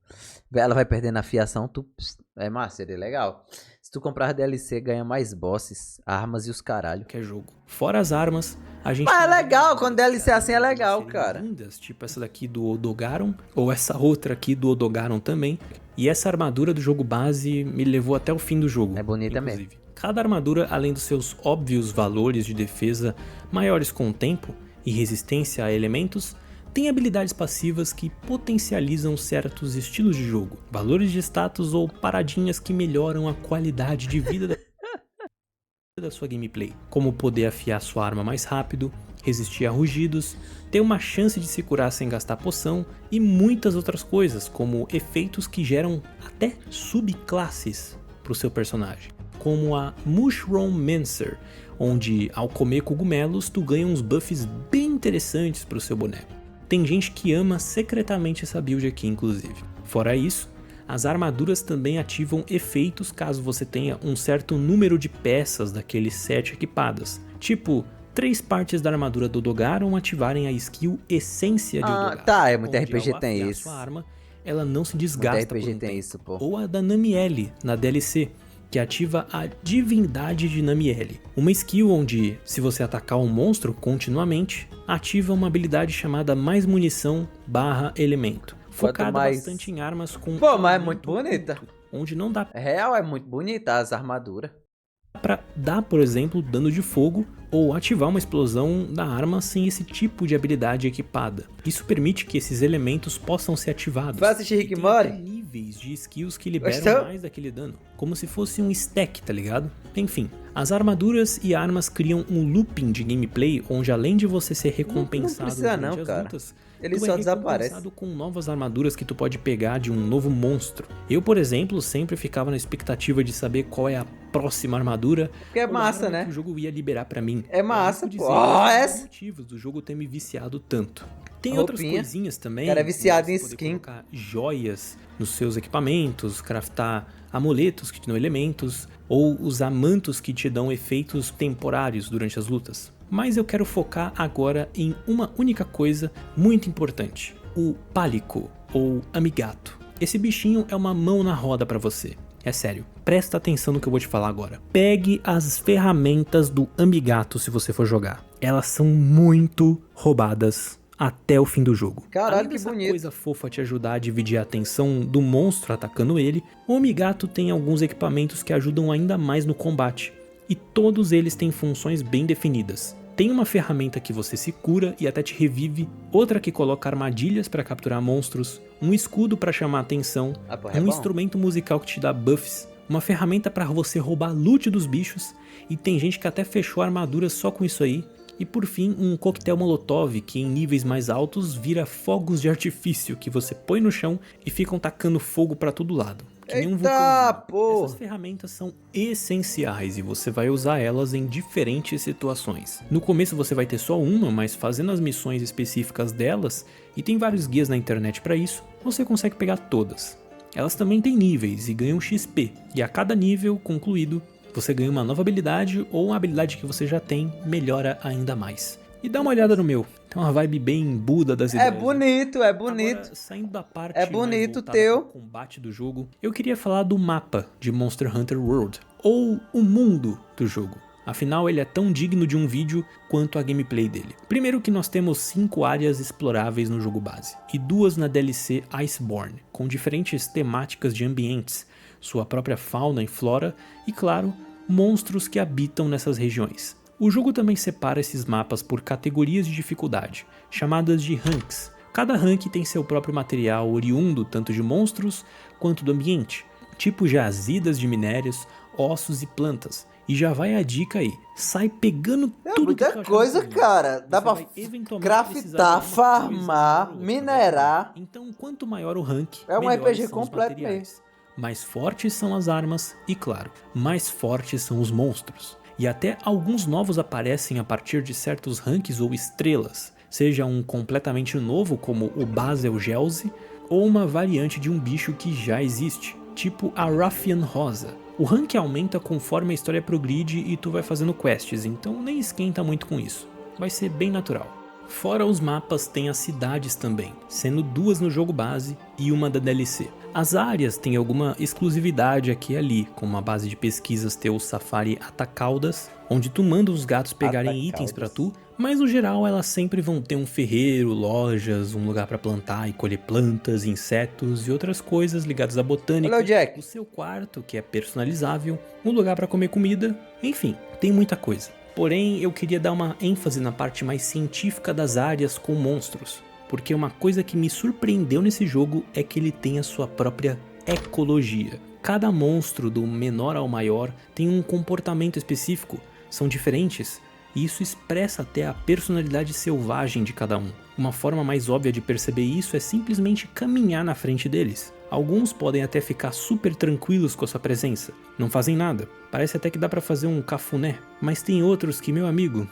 Ela vai perdendo a afiação, é massa, seria legal. Se tu comprar DLC, ganha mais bosses, armas e os caralho. jogo. Fora as armas, a gente... Mas é legal, quando DLC assim é legal, cara. Lindas, tipo essa daqui do Odogaron, ou essa outra aqui do Odogaron também. E essa armadura do jogo base me levou até o fim do jogo. É bonita inclusive. mesmo. Cada armadura, além dos seus óbvios valores de defesa maiores com o tempo e resistência a elementos, tem habilidades passivas que potencializam certos estilos de jogo, valores de status ou paradinhas que melhoram a qualidade de vida da sua gameplay, como poder afiar sua arma mais rápido, resistir a rugidos, ter uma chance de se curar sem gastar poção e muitas outras coisas, como efeitos que geram até subclasses para o seu personagem, como a Mushroom Mancer, onde ao comer cogumelos tu ganha uns buffs bem interessantes para o seu boneco. Tem gente que ama secretamente essa build aqui, inclusive. Fora isso, as armaduras também ativam efeitos caso você tenha um certo número de peças daqueles set equipadas. Tipo, 3 partes da armadura do Odogaron ativarem a skill Essência de Odogaron. Tá, é muito onde, RPG ao tem afiar isso. sua arma, ela não se desgasta Muito RPG por um tem tempo. isso, pô. Ou a da Namielle, na DLC, que ativa a Divindade de Namielle, uma skill onde, se você atacar um monstro continuamente, ativa uma habilidade chamada Mais Munição / Elemento, focada bastante em armas com... Pô, mas é muito bonita. Onde não dá... Real, é muito bonita as armaduras. Pra dar, por exemplo, dano de fogo ou ativar uma explosão da arma sem esse tipo de habilidade equipada. Isso permite que esses elementos possam ser ativados. Vai assistir Rick e and Morty? tem níveis de skills que liberam mais daquele dano, como se fosse um stack, tá ligado? Enfim, as armaduras e armas criam um looping de gameplay onde, além de você ser recompensado durante as lutas, ele tu só é desaparece recompensado com novas armaduras que tu pode pegar de um novo monstro. Eu, por exemplo, sempre ficava na expectativa de saber qual é a próxima armadura. Que é massa, né? Que o jogo ia liberar pra mim. É massa, pô. Os motivos do jogo ter me viciado tanto. Tem outras coisinhas também. Cara, é viciado em poder skin. Colocar joias nos seus equipamentos, craftar amuletos que te dão elementos, ou usar mantos que te dão efeitos temporários durante as lutas. Mas eu quero focar agora em uma única coisa muito importante: o Pálico, ou Amigato. Esse bichinho é uma mão na roda pra você. É sério, presta atenção no que eu vou te falar agora. Pegue as ferramentas do Amigato se você for jogar. Elas são muito roubadas até o fim do jogo. Caralho, que bonito. Coisa fofa te ajudar a dividir a atenção do monstro atacando ele, o Amigato tem alguns equipamentos que ajudam ainda mais no combate. E todos eles têm funções bem definidas. Tem uma ferramenta que você se cura e até te revive, outra que coloca armadilhas para capturar monstros, um escudo para chamar atenção, instrumento musical que te dá buffs, uma ferramenta para você roubar loot dos bichos, e tem gente que até fechou armaduras só com isso aí. E por fim, um coquetel molotov que em níveis mais altos vira fogos de artifício que você põe no chão e ficam tacando fogo para todo lado. Que nem um vulcãozinho. Essas ferramentas são essenciais e você vai usar elas em diferentes situações. No começo você vai ter só uma, mas fazendo as missões específicas delas, e tem vários guias na internet para isso, você consegue pegar todas. Elas também têm níveis e ganham XP, e a cada nível concluído, você ganha uma nova habilidade ou uma habilidade que você já tem melhora ainda mais. E dá uma olhada no meu, tem uma vibe bem Buda das ideias. É bonito, é bonito. Agora, saindo da parte é bonito mais teu pro combate do jogo, eu queria falar do mapa de Monster Hunter World, ou o mundo do jogo. Afinal, ele é tão digno de um vídeo quanto a gameplay dele. Primeiro que nós temos 5 áreas exploráveis no jogo base, e 2 na DLC Iceborne, com diferentes temáticas de ambientes, sua própria fauna e flora, e claro, monstros que habitam nessas regiões. O jogo também separa esses mapas por categorias de dificuldade, chamadas de ranks. Cada rank tem seu próprio material oriundo tanto de monstros quanto do ambiente, tipo jazidas de minérios, ossos e plantas. E já vai a dica aí, sai pegando tudo muita que tu coisa, achar cara. Dá pra craftar, farmar, minerar. Então, quanto maior o rank, é um RPG completo mesmo. Mais fortes são as armas e, claro, mais fortes são os monstros. E até alguns novos aparecem a partir de certos ranks ou estrelas, seja um completamente novo como o Bazelgeuse, ou uma variante de um bicho que já existe, tipo a Ruffian Rosa. O rank aumenta conforme a história progride e tu vai fazendo quests, então nem esquenta muito com isso, vai ser bem natural. Fora os mapas, tem as cidades também, sendo 2 no jogo base e uma da DLC. As áreas têm alguma exclusividade aqui e ali, como a base de pesquisas ter o Safari Atacaldas, onde tu manda os gatos pegarem itens pra tu, mas no geral elas sempre vão ter um ferreiro, lojas, um lugar pra plantar e colher plantas, insetos e outras coisas ligadas à botânica. Hello, Jack. O seu quarto, que é personalizável, um lugar pra comer comida, enfim, tem muita coisa. Porém, eu queria dar uma ênfase na parte mais científica das áreas com monstros, porque uma coisa que me surpreendeu nesse jogo é que ele tem a sua própria ecologia. Cada monstro, do menor ao maior, tem um comportamento específico, são diferentes, e isso expressa até a personalidade selvagem de cada um. Uma forma mais óbvia de perceber isso é simplesmente caminhar na frente deles. Alguns podem até ficar super tranquilos com a sua presença, não fazem nada, parece até que dá pra fazer um cafuné, mas tem outros que, meu amigo,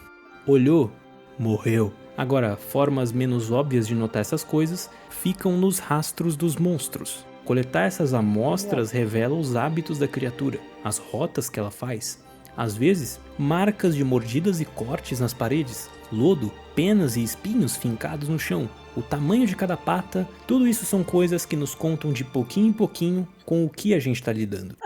olhou, morreu. Agora, formas menos óbvias de notar essas coisas ficam nos rastros dos monstros. Coletar essas amostras revela os hábitos da criatura, as rotas que ela faz. Às vezes, marcas de mordidas e cortes nas paredes, lodo, penas e espinhos fincados no chão, o tamanho de cada pata, tudo isso são coisas que nos contam de pouquinho em pouquinho com o que a gente está lidando.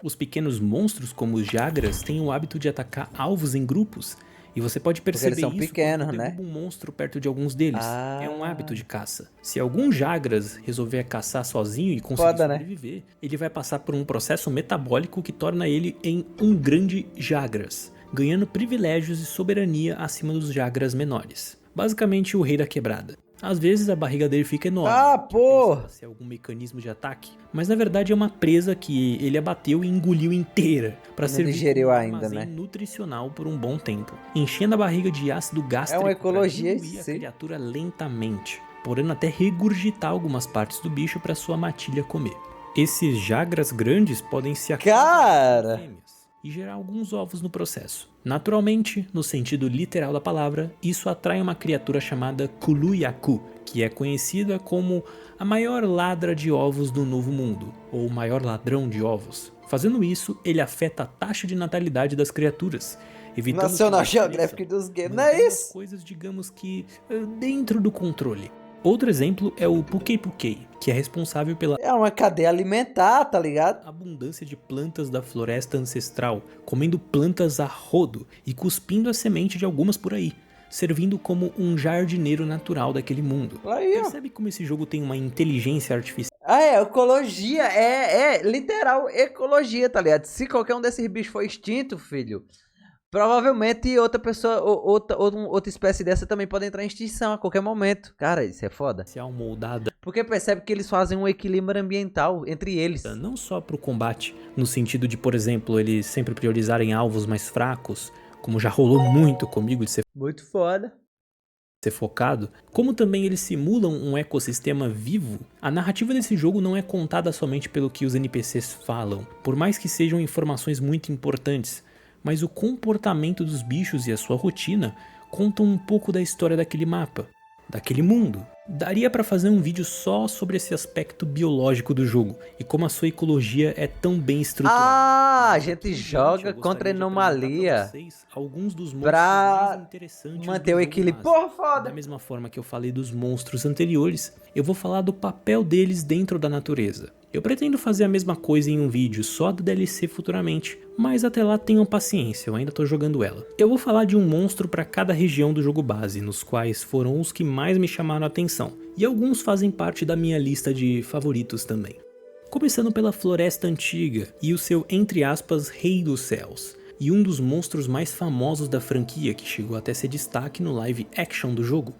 Os pequenos monstros, como os Jagras, têm o hábito de atacar alvos em grupos, e você pode perceber eles são isso pequenos, quando né? derruba um monstro perto de alguns deles. É um hábito de caça. Se algum Jagras resolver caçar sozinho e conseguir Foda, né? sobreviver, ele vai passar por um processo metabólico que torna ele em um grande Jagras, ganhando privilégios e soberania acima dos Jagras menores. Basicamente o rei da quebrada. Às vezes a barriga dele fica enorme, Ah, pô! pensa ser algum mecanismo de ataque, mas na verdade é uma presa que ele abateu e engoliu inteira para Não servir digeriu como um ainda, armazém né? nutricional por um bom tempo, enchendo a barriga de ácido gástrico ecologia, pra diluir a sim. criatura lentamente, podendo até regurgitar algumas partes do bicho para sua matilha comer. Esses Jagras grandes podem se Cara! fêmeas e gerar alguns ovos no processo. Naturalmente, no sentido literal da palavra, isso atrai uma criatura chamada Kulu-Ya-Ku, que é conhecida como a maior ladra de ovos do Novo Mundo, ou o maior ladrão de ovos. Fazendo isso, ele afeta a taxa de natalidade das criaturas, evitando National que elas Geographic cresçam, dos games, não é mantendo as isso? coisas, digamos que, dentro do controle. Outro exemplo é o Pukei Pukei, que é responsável pela É uma cadeia alimentar, tá ligado? abundância de plantas da floresta ancestral, comendo plantas a rodo e cuspindo a semente de algumas por aí, servindo como um jardineiro natural daquele mundo. Aí, ó. Percebe como esse jogo tem uma inteligência artificial? Ah, ecologia, literal ecologia, tá ligado? Se qualquer um desses bichos for extinto, filho, provavelmente outra pessoa, outra espécie dessa também pode entrar em extinção a qualquer momento. Cara, isso é foda. Moldada Porque percebe que eles fazem um equilíbrio ambiental entre eles. não só para o combate, no sentido de, por exemplo, eles sempre priorizarem alvos mais fracos, como já rolou muito comigo de ser Muito foda. focado, como também eles simulam um ecossistema vivo. A narrativa desse jogo não é contada somente pelo que os NPCs falam, por mais que sejam informações muito importantes, mas o comportamento dos bichos e a sua rotina contam um pouco da história daquele mapa, daquele mundo. Daria pra fazer um vídeo só sobre esse aspecto biológico do jogo e como a sua ecologia é tão bem estruturada. Ah, a Mas gente aqui em joga diante, eu contra gostaria de apresentar pra anomalia vocês alguns dos monstros pra mais interessantes manter do o jogo equilíbrio. base. Porra, foda. Da mesma forma que eu falei dos monstros anteriores, eu vou falar do papel deles dentro da natureza. Eu pretendo fazer a mesma coisa em um vídeo só do DLC futuramente, mas até lá tenham paciência, eu ainda tô jogando ela. Eu vou falar de um monstro para cada região do jogo base, nos quais foram os que mais me chamaram a atenção, e alguns fazem parte da minha lista de favoritos também. Começando pela Floresta Antiga e o seu, entre aspas, Rei dos Céus, e um dos monstros mais famosos da franquia que chegou até ser destaque no live action do jogo,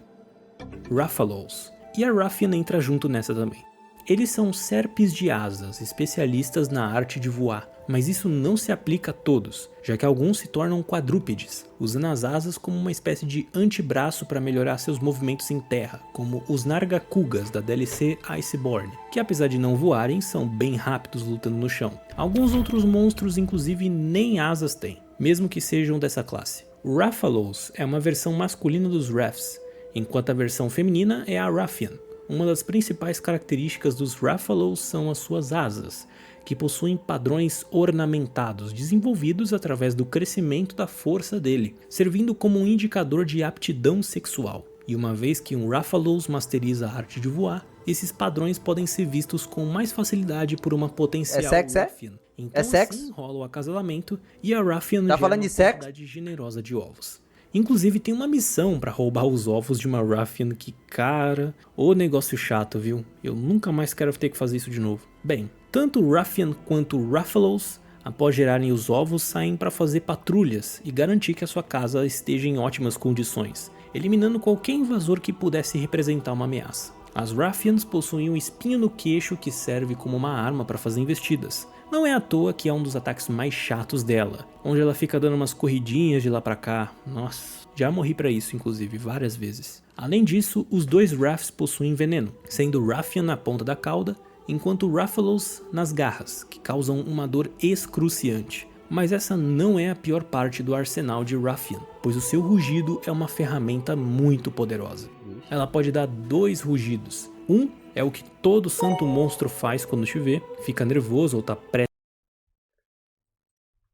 Rathalos. E a Ruffian entra junto nessa também. Eles são serpes de asas, especialistas na arte de voar, mas isso não se aplica a todos, já que alguns se tornam quadrúpedes, usando as asas como uma espécie de antebraço para melhorar seus movimentos em terra, como os Nargacugas da DLC Iceborne, que apesar de não voarem, são bem rápidos lutando no chão. Alguns outros monstros inclusive nem asas têm, mesmo que sejam dessa classe. O Rathalos é uma versão masculina dos Raths, enquanto a versão feminina é a Ruffian. Uma das principais características dos Rathalos são as suas asas, que possuem padrões ornamentados desenvolvidos através do crescimento da força dele, servindo como um indicador de aptidão sexual. E uma vez que um Rathalos masteriza a arte de voar, esses padrões podem ser vistos com mais facilidade por uma potencial Ruffian. Então sexo? assim rola o acasalamento e a Ruffian Tá gera falando uma de sexo? quantidade generosa de ovos. Inclusive tem uma missão pra roubar os ovos de uma Ruffian que, cara, ô negócio chato, viu? Eu nunca mais quero ter que fazer isso de novo. Bem, tanto o Ruffian quanto o Rathalos, após gerarem os ovos, saem para fazer patrulhas e garantir que a sua casa esteja em ótimas condições, eliminando qualquer invasor que pudesse representar uma ameaça. As Ruffians possuem um espinho no queixo que serve como uma arma para fazer investidas. Não é à toa que é um dos ataques mais chatos dela, onde ela fica dando umas corridinhas de lá pra cá. Nossa, já morri pra isso inclusive várias vezes. Além disso, os dois Raths possuem veneno, sendo o Ruffian na ponta da cauda, enquanto o Rathalos nas garras, que causam uma dor excruciante. Mas essa não é a pior parte do arsenal de Ruffian, pois o seu rugido é uma ferramenta muito poderosa. Ela pode dar 2 rugidos. Um é o que todo santo monstro faz quando te vê, fica nervoso ou tá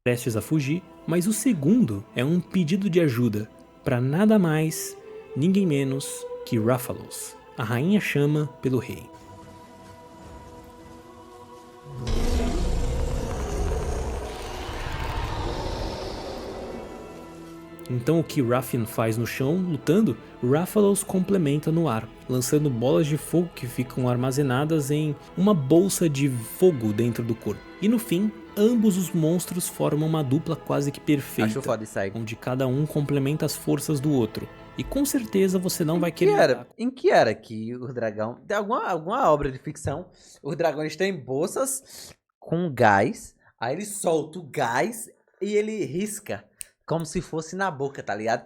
prestes a fugir, mas o segundo é um pedido de ajuda para nada mais, ninguém menos que Rathalos. A rainha chama pelo rei. Então o que Rathian faz no chão, lutando, Rathalos complementa no ar, lançando bolas de fogo que ficam armazenadas em uma bolsa de fogo dentro do corpo. E no fim, ambos os monstros formam uma dupla quase que perfeita, Acho foda isso aí. onde cada um complementa as forças do outro. E com certeza você não vai querer... Em que era que o dragão... Tem alguma obra de ficção, os dragões têm bolsas com gás, aí ele solta o gás e ele risca, como se fosse na boca, tá ligado?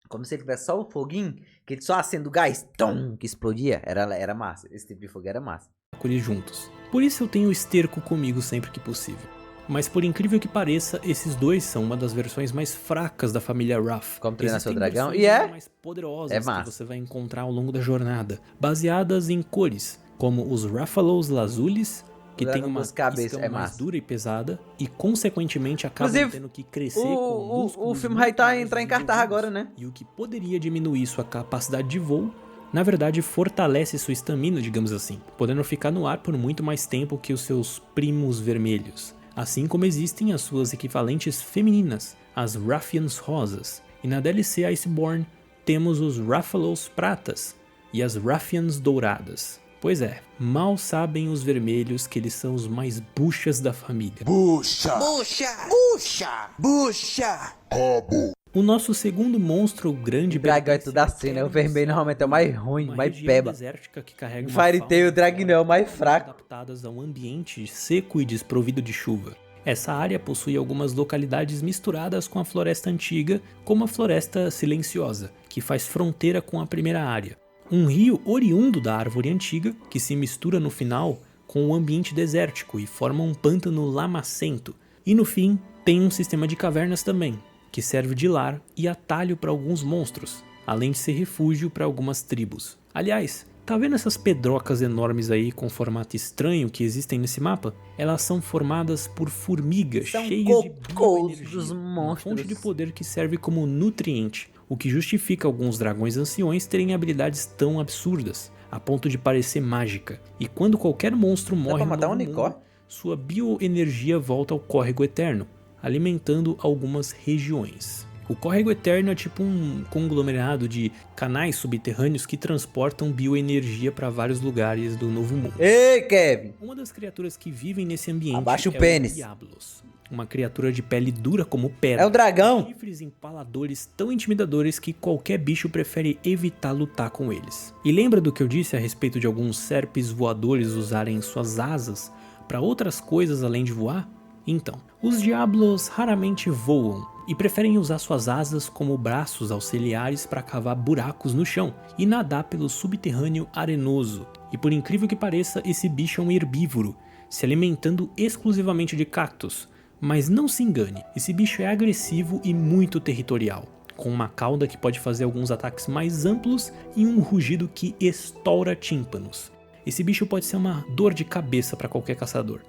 Como se ele tivesse só o foguinho, que ele só acende o gás, tom, que explodia. Era massa, esse tipo de fogo era massa. Eles juntos. Por isso eu tenho o esterco comigo sempre que possível. Mas por incrível que pareça, esses dois são uma das versões mais fracas da família Ruff. Como treinar seu dragão. E mais poderosas massa. que você vai encontrar ao longo da jornada, baseadas em cores, como os Rathalos Lazulis, que tem uma escama mais dura e pesada, e consequentemente acabam tendo que crescer com músculos. O filme vai entrar em cartaz agora, né? E o que poderia diminuir sua capacidade de voo, na verdade fortalece sua estamina, digamos assim, podendo ficar no ar por muito mais tempo que os seus primos vermelhos. Assim como existem as suas equivalentes femininas, as Rathians rosas. E na DLC Iceborne temos os Rathalos pratas e as Rathians douradas. Pois é, mal sabem os vermelhos que eles são os mais buchas da família. Bucha! Bucha! Bucha! Bucha! Rabo! O nosso segundo monstro, o grande dragão é tudo assim, né? O vermelho normalmente é o mais ruim, mais peba. Que carrega Fire Tail, o dragão é o mais fraco. Adaptadas a um ambiente seco e desprovido de chuva. Essa área possui algumas localidades misturadas com a floresta antiga, como a Floresta Silenciosa, que faz fronteira com a primeira área. Um rio oriundo da árvore antiga, que se mistura no final com o ambiente desértico e forma um pântano lamacento. E no fim, tem um sistema de cavernas também, que serve de lar e atalho para alguns monstros, além de ser refúgio para algumas tribos. Aliás, tá vendo essas pedrocas enormes aí com formato estranho que existem nesse mapa? Elas são formadas por formigas cheias de bioenergia, uma fonte de poder que serve como nutriente, o que justifica alguns dragões anciões terem habilidades tão absurdas, a ponto de parecer mágica. E quando qualquer monstro morre no novo mundo, sua bioenergia volta ao Córrego Eterno, alimentando algumas regiões. O Córrego Eterno é tipo um conglomerado de canais subterrâneos que transportam bioenergia para vários lugares do Novo Mundo. Ei, Kevin! Uma das criaturas que vivem nesse ambiente Abaixa o é pênis. o Diablos, uma criatura de pele dura como pedra. É o dragão! Chifres empaladores tão intimidadores que qualquer bicho prefere evitar lutar com eles. E lembra do que eu disse a respeito de alguns serpes voadores usarem suas asas para outras coisas além de voar? Então, os Diablos raramente voam e preferem usar suas asas como braços auxiliares para cavar buracos no chão e nadar pelo subterrâneo arenoso. E por incrível que pareça, esse bicho é um herbívoro, se alimentando exclusivamente de cactos. Mas não se engane, esse bicho é agressivo e muito territorial, com uma cauda que pode fazer alguns ataques mais amplos e um rugido que estoura tímpanos. Esse bicho pode ser uma dor de cabeça para qualquer caçador.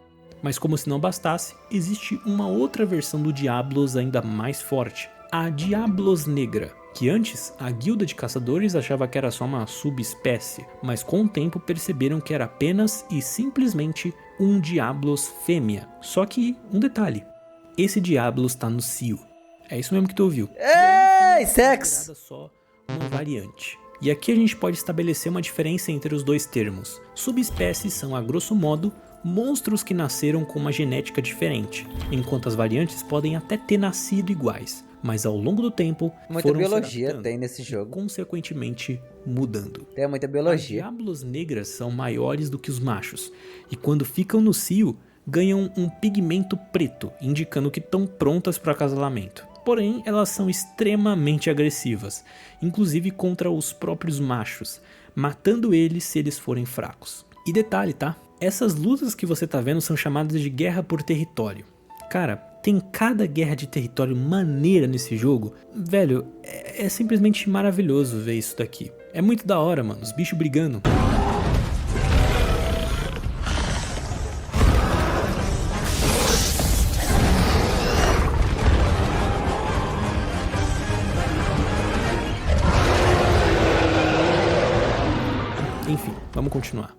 Mas como se não bastasse, existe uma outra versão do Diablos ainda mais forte, a Diablos Negra, que antes a guilda de caçadores achava que era só uma subespécie, mas com o tempo perceberam que era apenas e simplesmente um Diablos fêmea. Só que, um detalhe, esse Diablos tá no cio. É isso mesmo que tu ouviu. Ei, sexo! Só uma variante. E aqui a gente pode estabelecer uma diferença entre os dois termos. Subespécies são, a grosso modo, monstros que nasceram com uma genética diferente, enquanto as variantes podem até ter nascido iguais, mas ao longo do tempo muita foram biologia tem nesse jogo, consequentemente mudando. Tem muita biologia. As Diablos negras são maiores do que os machos, e quando ficam no cio, ganham um pigmento preto, indicando que estão prontas para o acasalamento. Porém, elas são extremamente agressivas, inclusive contra os próprios machos, matando eles se eles forem fracos. E detalhe, tá? Essas lutas que você tá vendo são chamadas de guerra por território. Cara, tem cada guerra de território maneira nesse jogo. Velho, é simplesmente maravilhoso ver isso daqui. É muito da hora, mano, os bichos brigando. Enfim, vamos continuar.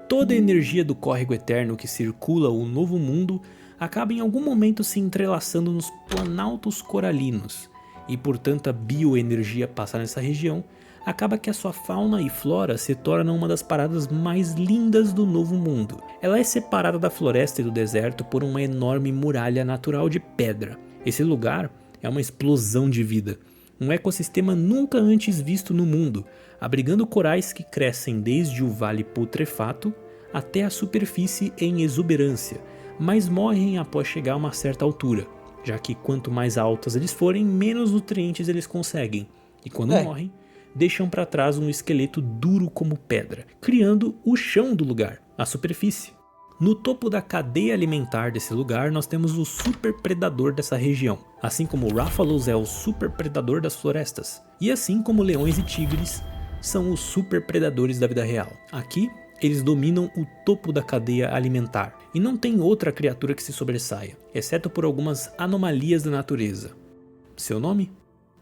Toda a energia do Córrego Eterno que circula o Novo Mundo acaba em algum momento se entrelaçando nos planaltos coralinos, e por tanta bioenergia passar nessa região, acaba que a sua fauna e flora se tornam uma das paradas mais lindas do Novo Mundo. Ela é separada da floresta e do deserto por uma enorme muralha natural de pedra. Esse lugar é uma explosão de vida, um ecossistema nunca antes visto no mundo, abrigando corais que crescem desde o Vale Putrefato até a superfície em exuberância, mas morrem após chegar a uma certa altura, já que quanto mais altas eles forem, menos nutrientes eles conseguem, e quando morrem, deixam para trás um esqueleto duro como pedra, criando o chão do lugar, a superfície. No topo da cadeia alimentar desse lugar, nós temos o super predador dessa região, assim como o Rathalos é o super predador das florestas, e assim como leões e tigres são os super predadores da vida real. Aqui, eles dominam o topo da cadeia alimentar, e não tem outra criatura que se sobressaia, exceto por algumas anomalias da natureza. Seu nome?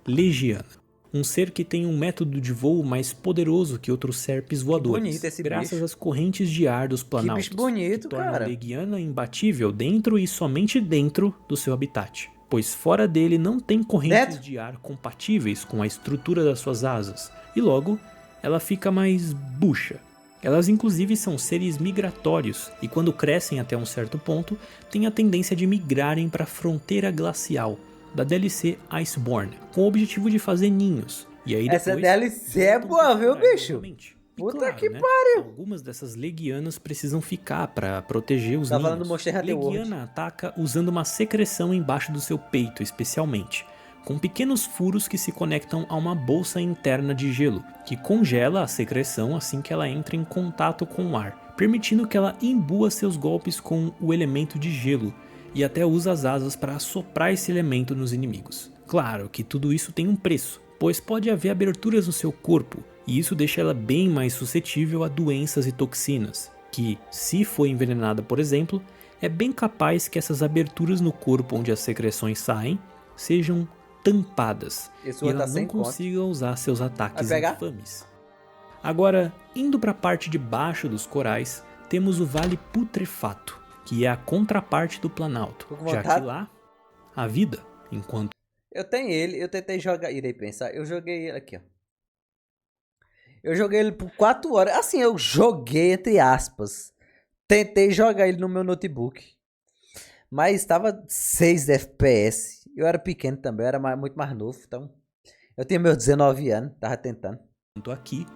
Legiana. Um ser que tem um método de voo mais poderoso que outros serpes voadores, bonito esse graças bicho. às correntes de ar dos planaltos, bicho bonito, que tornam cara. Legiana imbatível dentro e somente dentro do seu habitat, pois fora dele não tem correntes de ar compatíveis com a estrutura das suas asas, e logo ela fica mais bucha. Elas inclusive são seres migratórios e quando crescem até um certo ponto, têm a tendência de migrarem para a fronteira glacial da DLC Iceborne, com o objetivo de fazer ninhos. E aí Essa depois, DLC é boa, viu, bicho? novamente. E Puta claro, que né, pariu. algumas dessas leguianas precisam ficar para proteger os Tá ninhos. falando do Monster Hunter World. Leguiana ataca usando uma secreção embaixo do seu peito, especialmente, com pequenos furos que se conectam a uma bolsa interna de gelo, que congela a secreção assim que ela entra em contato com o ar, permitindo que ela imbua seus golpes com o elemento de gelo, e até usa as asas para assoprar esse elemento nos inimigos. Claro que tudo isso tem um preço, pois pode haver aberturas no seu corpo, e isso deixa ela bem mais suscetível a doenças e toxinas, que, se for envenenada por exemplo, é bem capaz que essas aberturas no corpo onde as secreções saem, sejam tampadas, Esse e outro ela tá não sem conta. consiga usar seus ataques Vai pegar? infames. Agora, indo para a parte de baixo dos corais, temos o Vale Putrefato, que é a contraparte do Planalto, Tô com já que vontade. lá, a vida, enquanto Eu tenho ele, eu tentei jogar. Irei pensar, eu joguei ele aqui, ó. Eu joguei ele por 4 horas. Assim, eu joguei entre aspas. Tentei jogar ele no meu notebook. Mas estava 6 FPS. Eu era pequeno também, eu era muito mais novo. Então, eu tinha meus 19 anos, tava tentando. aqui,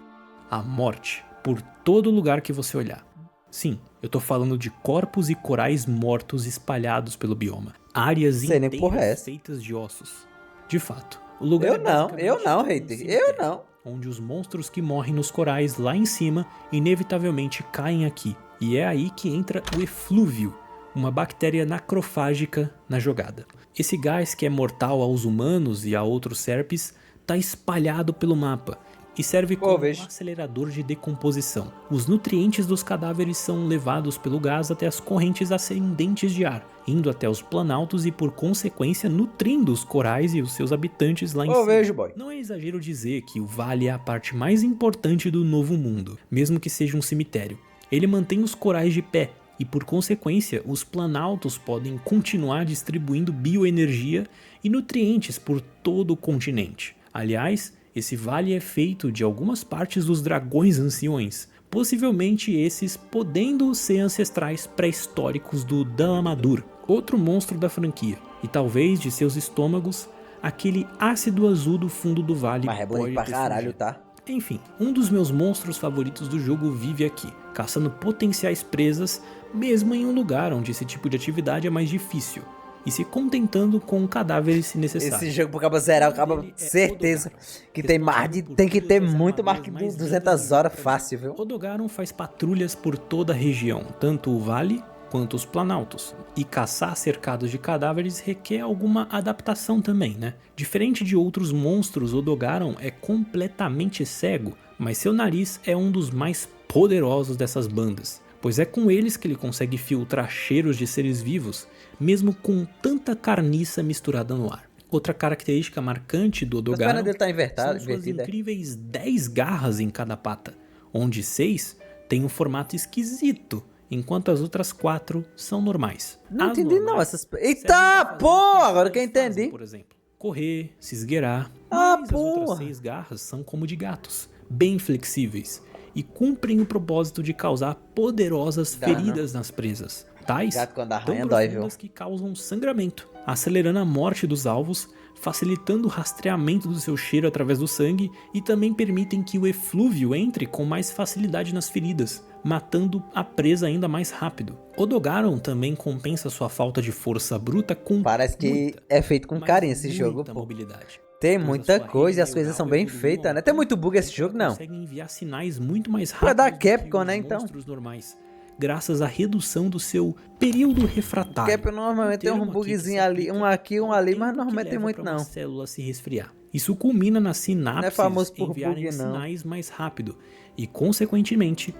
a morte, por todo lugar que você olhar. Sim, eu tô falando de corpos e corais mortos espalhados pelo bioma. Áreas Sei nem que porra é inteiras essa. feitas de ossos. De fato, o lugar Eu é não, basicamente hater. Eu cemitério, não. onde os monstros que morrem nos corais lá em cima inevitavelmente caem aqui. E é aí que entra o eflúvio, uma bactéria necrofágica na jogada. Esse gás que é mortal aos humanos e a outros serpes está espalhado pelo mapa e serve como um acelerador de decomposição. Os nutrientes dos cadáveres são levados pelo gás até as correntes ascendentes de ar, indo até os planaltos e por consequência nutrindo os corais e os seus habitantes lá em cima. Vejo, boy. Não é exagero dizer que o vale é a parte mais importante do Novo Mundo, mesmo que seja um cemitério. Ele mantém os corais de pé e por consequência os planaltos podem continuar distribuindo bioenergia e nutrientes por todo o continente. Aliás, esse vale é feito de algumas partes dos dragões anciões, possivelmente esses podendo ser ancestrais pré-históricos do Dalamadur, outro monstro da franquia, e talvez de seus estômagos, aquele ácido azul do fundo do vale. Mas é bonito pra caralho, surgido. tá? Enfim, um dos meus monstros favoritos do jogo vive aqui, caçando potenciais presas, mesmo em um lugar onde esse tipo de atividade é mais difícil, e se contentando com cadáveres se necessário. Esse jogo pro cabo zerar, o cabo certeza que tem mais de, tem que ter muito mais que 200 horas fácil, viu? Odogaron faz patrulhas por toda a região, tanto o vale quanto os planaltos, e caçar cercados de cadáveres requer alguma adaptação também, né? Diferente de outros monstros, Odogaron é completamente cego, mas seu nariz é um dos mais poderosos dessas bandas, pois é com eles que ele consegue filtrar cheiros de seres vivos, mesmo com tanta carniça misturada no ar. Outra característica marcante do Odogaron dele tá são suas incríveis 10 garras em cada pata, onde 6 têm um formato esquisito, enquanto as outras 4 são normais. Não As entendi normais não essas... servem Eita, pra fazer pô! o que Agora que eu eles fazem, entendi. por exemplo, correr, se esgueirar, Ah, mas as outras porra. 6 garras são como de gatos, bem flexíveis, e cumprem o propósito de causar poderosas Dano. feridas nas presas, tais Gato quando tão arranha dói, viu? profundas que causam sangramento, acelerando a morte dos alvos, facilitando o rastreamento do seu cheiro através do sangue e também permitem que o eflúvio entre com mais facilidade nas feridas, matando a presa ainda mais rápido. Odogaron também compensa sua falta de força bruta com Parece que muita, é feito com mas carinho esse muita jogo, pô. mobilidade. Tem Pois a muita sua coisa e rede as coisas são neural bem evoluiu feitas, ao né? Tem ponto muito bug esse que jogo, ela não. consegue enviar sinais muito mais Pra dar rápidos do que Capcom, os né, então? monstros normais, graças à redução do seu período refratário. Cap normalmente tem um termo aqui que se bugzinho ali, aplica um aqui, um ao ali, tempo mas que normalmente tem leva muito pra uma não. célula se resfriar. Isso culmina nas sinapses famoso por enviarem bug, não. sinais mais rápido e, consequentemente,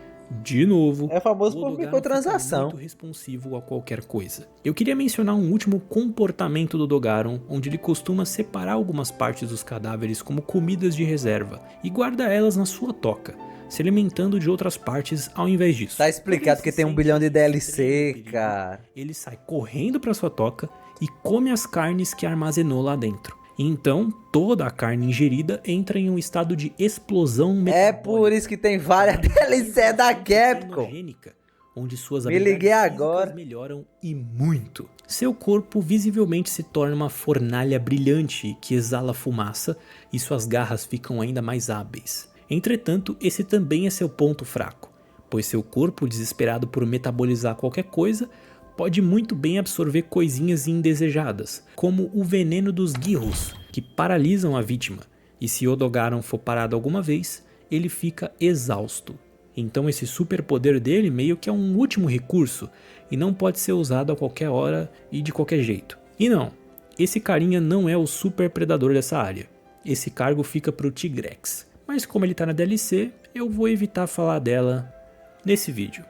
de novo, É famoso o por Odogaron microtransação. fica muito responsivo a qualquer coisa. Eu queria mencionar um último comportamento do Odogaron, onde ele costuma separar algumas partes dos cadáveres como comidas de reserva e guarda elas na sua toca, se alimentando de outras partes ao invés disso. Tá explicado Quando ele que se tem 1 sente bilhão de em extremo DLC, perigo, cara. ele sai correndo para sua toca e come as carnes que armazenou lá dentro. Então, toda a carne ingerida entra em um estado de explosão metabólica. É por isso que tem várias DLC da Capcom. Fenogênica, onde suas Me liguei habilidades físicas agora. melhoram e muito. Seu corpo visivelmente se torna uma fornalha brilhante que exala fumaça e suas garras ficam ainda mais hábeis. Entretanto, esse também é seu ponto fraco, pois seu corpo, desesperado por metabolizar qualquer coisa, pode muito bem absorver coisinhas indesejadas, como o veneno dos guirros, que paralisam a vítima, e se Odogaron for parado alguma vez, ele fica exausto. Então esse superpoder dele meio que é um último recurso, e não pode ser usado a qualquer hora e de qualquer jeito. E não, esse carinha não é o super predador dessa área. Esse cargo fica pro Tigrex, mas como ele tá na DLC, eu vou evitar falar dela nesse vídeo.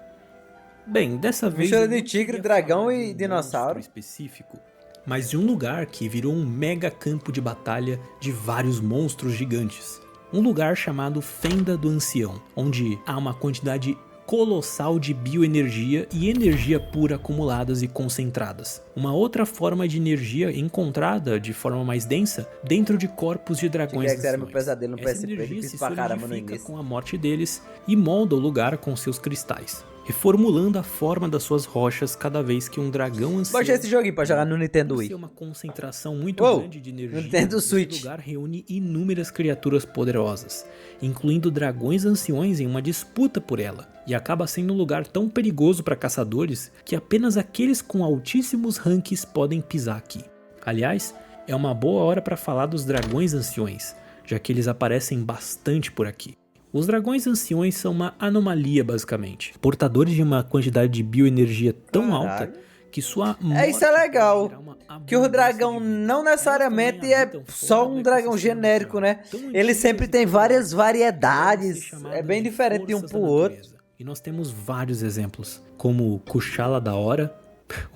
Bem, dessa vez Mistura eu de não tigre, queria dragão falar e de um dinossauro. monstro específico, mas de um lugar que virou um mega campo de batalha de vários monstros gigantes. Um lugar chamado Fenda do Ancião, onde há uma quantidade colossal de bioenergia e energia pura acumuladas e concentradas. Uma outra forma de energia encontrada de forma mais densa dentro de corpos de dragões Tigrex era meu anciões. pesadelo no Essa PSP, energia difícil se pra caramba no solidifica início. com a morte deles e molda o lugar com seus cristais, reformulando a forma das suas rochas cada vez que um dragão ancião... Baixei esse joguinho pra jogar no Nintendo Por Wii. ser uma concentração muito Uou, grande de energia, Nintendo esse Switch. lugar reúne inúmeras criaturas poderosas, incluindo dragões anciões em uma disputa por ela, e acaba sendo um lugar tão perigoso para caçadores que apenas aqueles com altíssimos ranks podem pisar aqui. Aliás, é uma boa hora para falar dos dragões anciões, já que eles aparecem bastante por aqui. Os dragões anciões são uma anomalia basicamente, portadores de uma quantidade de bioenergia tão Caralho. alta que sua Isso é morte legal, pode gerar uma que o abundância dragão de vida. não necessariamente Elas também é habitam só fora um do dragão ecossistema genérico, né? natural, tão Ele antigas sempre e tem várias poderosas, variedades. chamadas É bem de diferente de um forças pro da outro. natureza. E nós temos vários exemplos, como Kushala da Hora,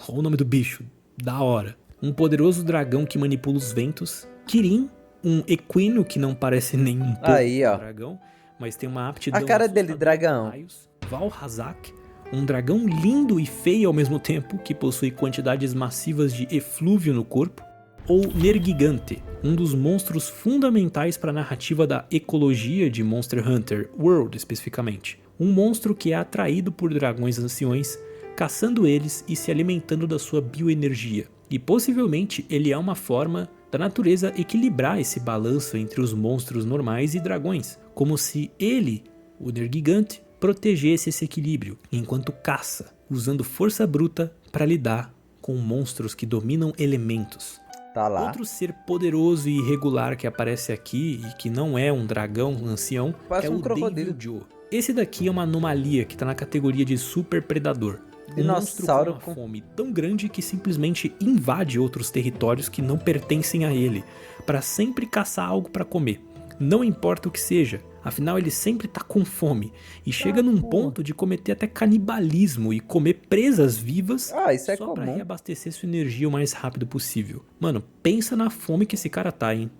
olha o nome do bicho, da Hora. Um poderoso dragão que manipula os ventos, Kirin, um equino que não parece nem um pouco Aí, ó. um dragão, mas tem uma aptidão A cara dele, assustadora dragão. a raios, Valhazak, um dragão lindo e feio ao mesmo tempo, que possui quantidades massivas de eflúvio no corpo, ou Nergigante, um dos monstros fundamentais para a narrativa da ecologia de Monster Hunter World especificamente. Um monstro que é atraído por dragões anciões, caçando eles e se alimentando da sua bioenergia. E possivelmente ele é uma forma da natureza equilibrar esse balanço entre os monstros normais e dragões, como se ele, o Nergigante, protegesse esse equilíbrio enquanto caça, usando força bruta para lidar com monstros que dominam elementos. Tá lá. Outro ser poderoso e irregular que aparece aqui e que não é um dragão ancião Parece é um o crocodilo. Devil Joe. Esse daqui é uma anomalia que está na categoria de super predador. Um monstro com Dinossauro uma com- fome tão grande que simplesmente invade outros territórios que não pertencem a ele, para sempre caçar algo para comer. Não importa o que seja, afinal ele sempre tá com fome e chega num ponto de cometer até canibalismo e comer presas vivas Isso é só pra comum. reabastecer sua energia o mais rápido possível. Mano, pensa na fome que esse cara tá, hein?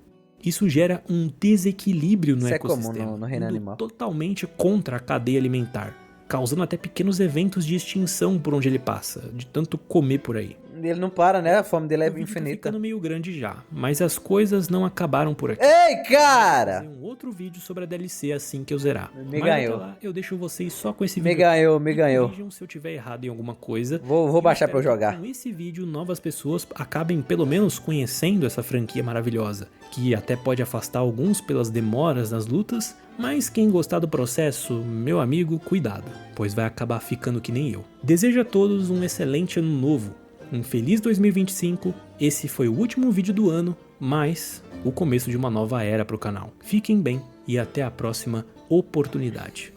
Isso gera um desequilíbrio no Isso é comum ecossistema, no reino indo animal. totalmente contra a cadeia alimentar, causando até pequenos eventos de extinção por onde ele passa, de tanto comer por aí. Ele não para, né? A fome dele é O vídeo tá infinita. ficando meio grande já, mas as coisas não acabaram por aqui. Ei, Vou cara! fazer um outro vídeo sobre a DLC assim que eu zerar. Me Mas ganhou. até lá, eu deixo vocês só com esse Me vídeo. ganhou, me Me ganhou. corrijam se eu tiver errado em alguma coisa. Vou E eu baixar pra eu espero que jogar. Com esse vídeo, novas pessoas acabem pelo menos conhecendo essa franquia maravilhosa, que até pode afastar alguns pelas demoras nas lutas, mas quem gostar do processo, meu amigo, cuidado, pois vai acabar ficando que nem eu. Desejo a todos um excelente ano novo, um feliz 2025, esse foi o último vídeo do ano, mas o começo de uma nova era pro canal. Fiquem bem e até a próxima oportunidade.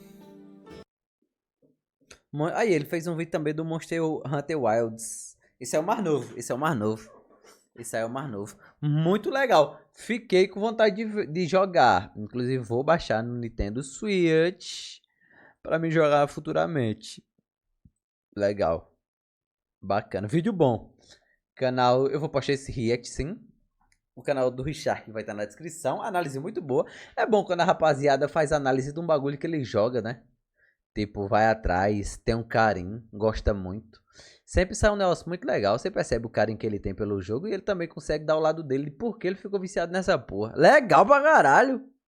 Aí, ele fez um vídeo também do Monster Hunter Wilds. Esse é o mais novo, esse é o mais novo. Esse aí é o mais novo. Muito legal. Fiquei com vontade de jogar. Inclusive, vou baixar no Nintendo Switch para me jogar futuramente. Legal. Bacana. Vídeo bom. Canal, eu vou postar esse react sim. O canal do Richard vai estar na descrição. Análise muito boa. É bom quando a rapaziada faz análise de um bagulho que ele joga, né? Tipo, vai atrás, tem um carinho, gosta muito. Sempre sai um negócio muito legal. Você percebe o carinho que ele tem pelo jogo e ele também consegue dar o lado dele de por que ele ficou viciado nessa porra. Legal pra caralho.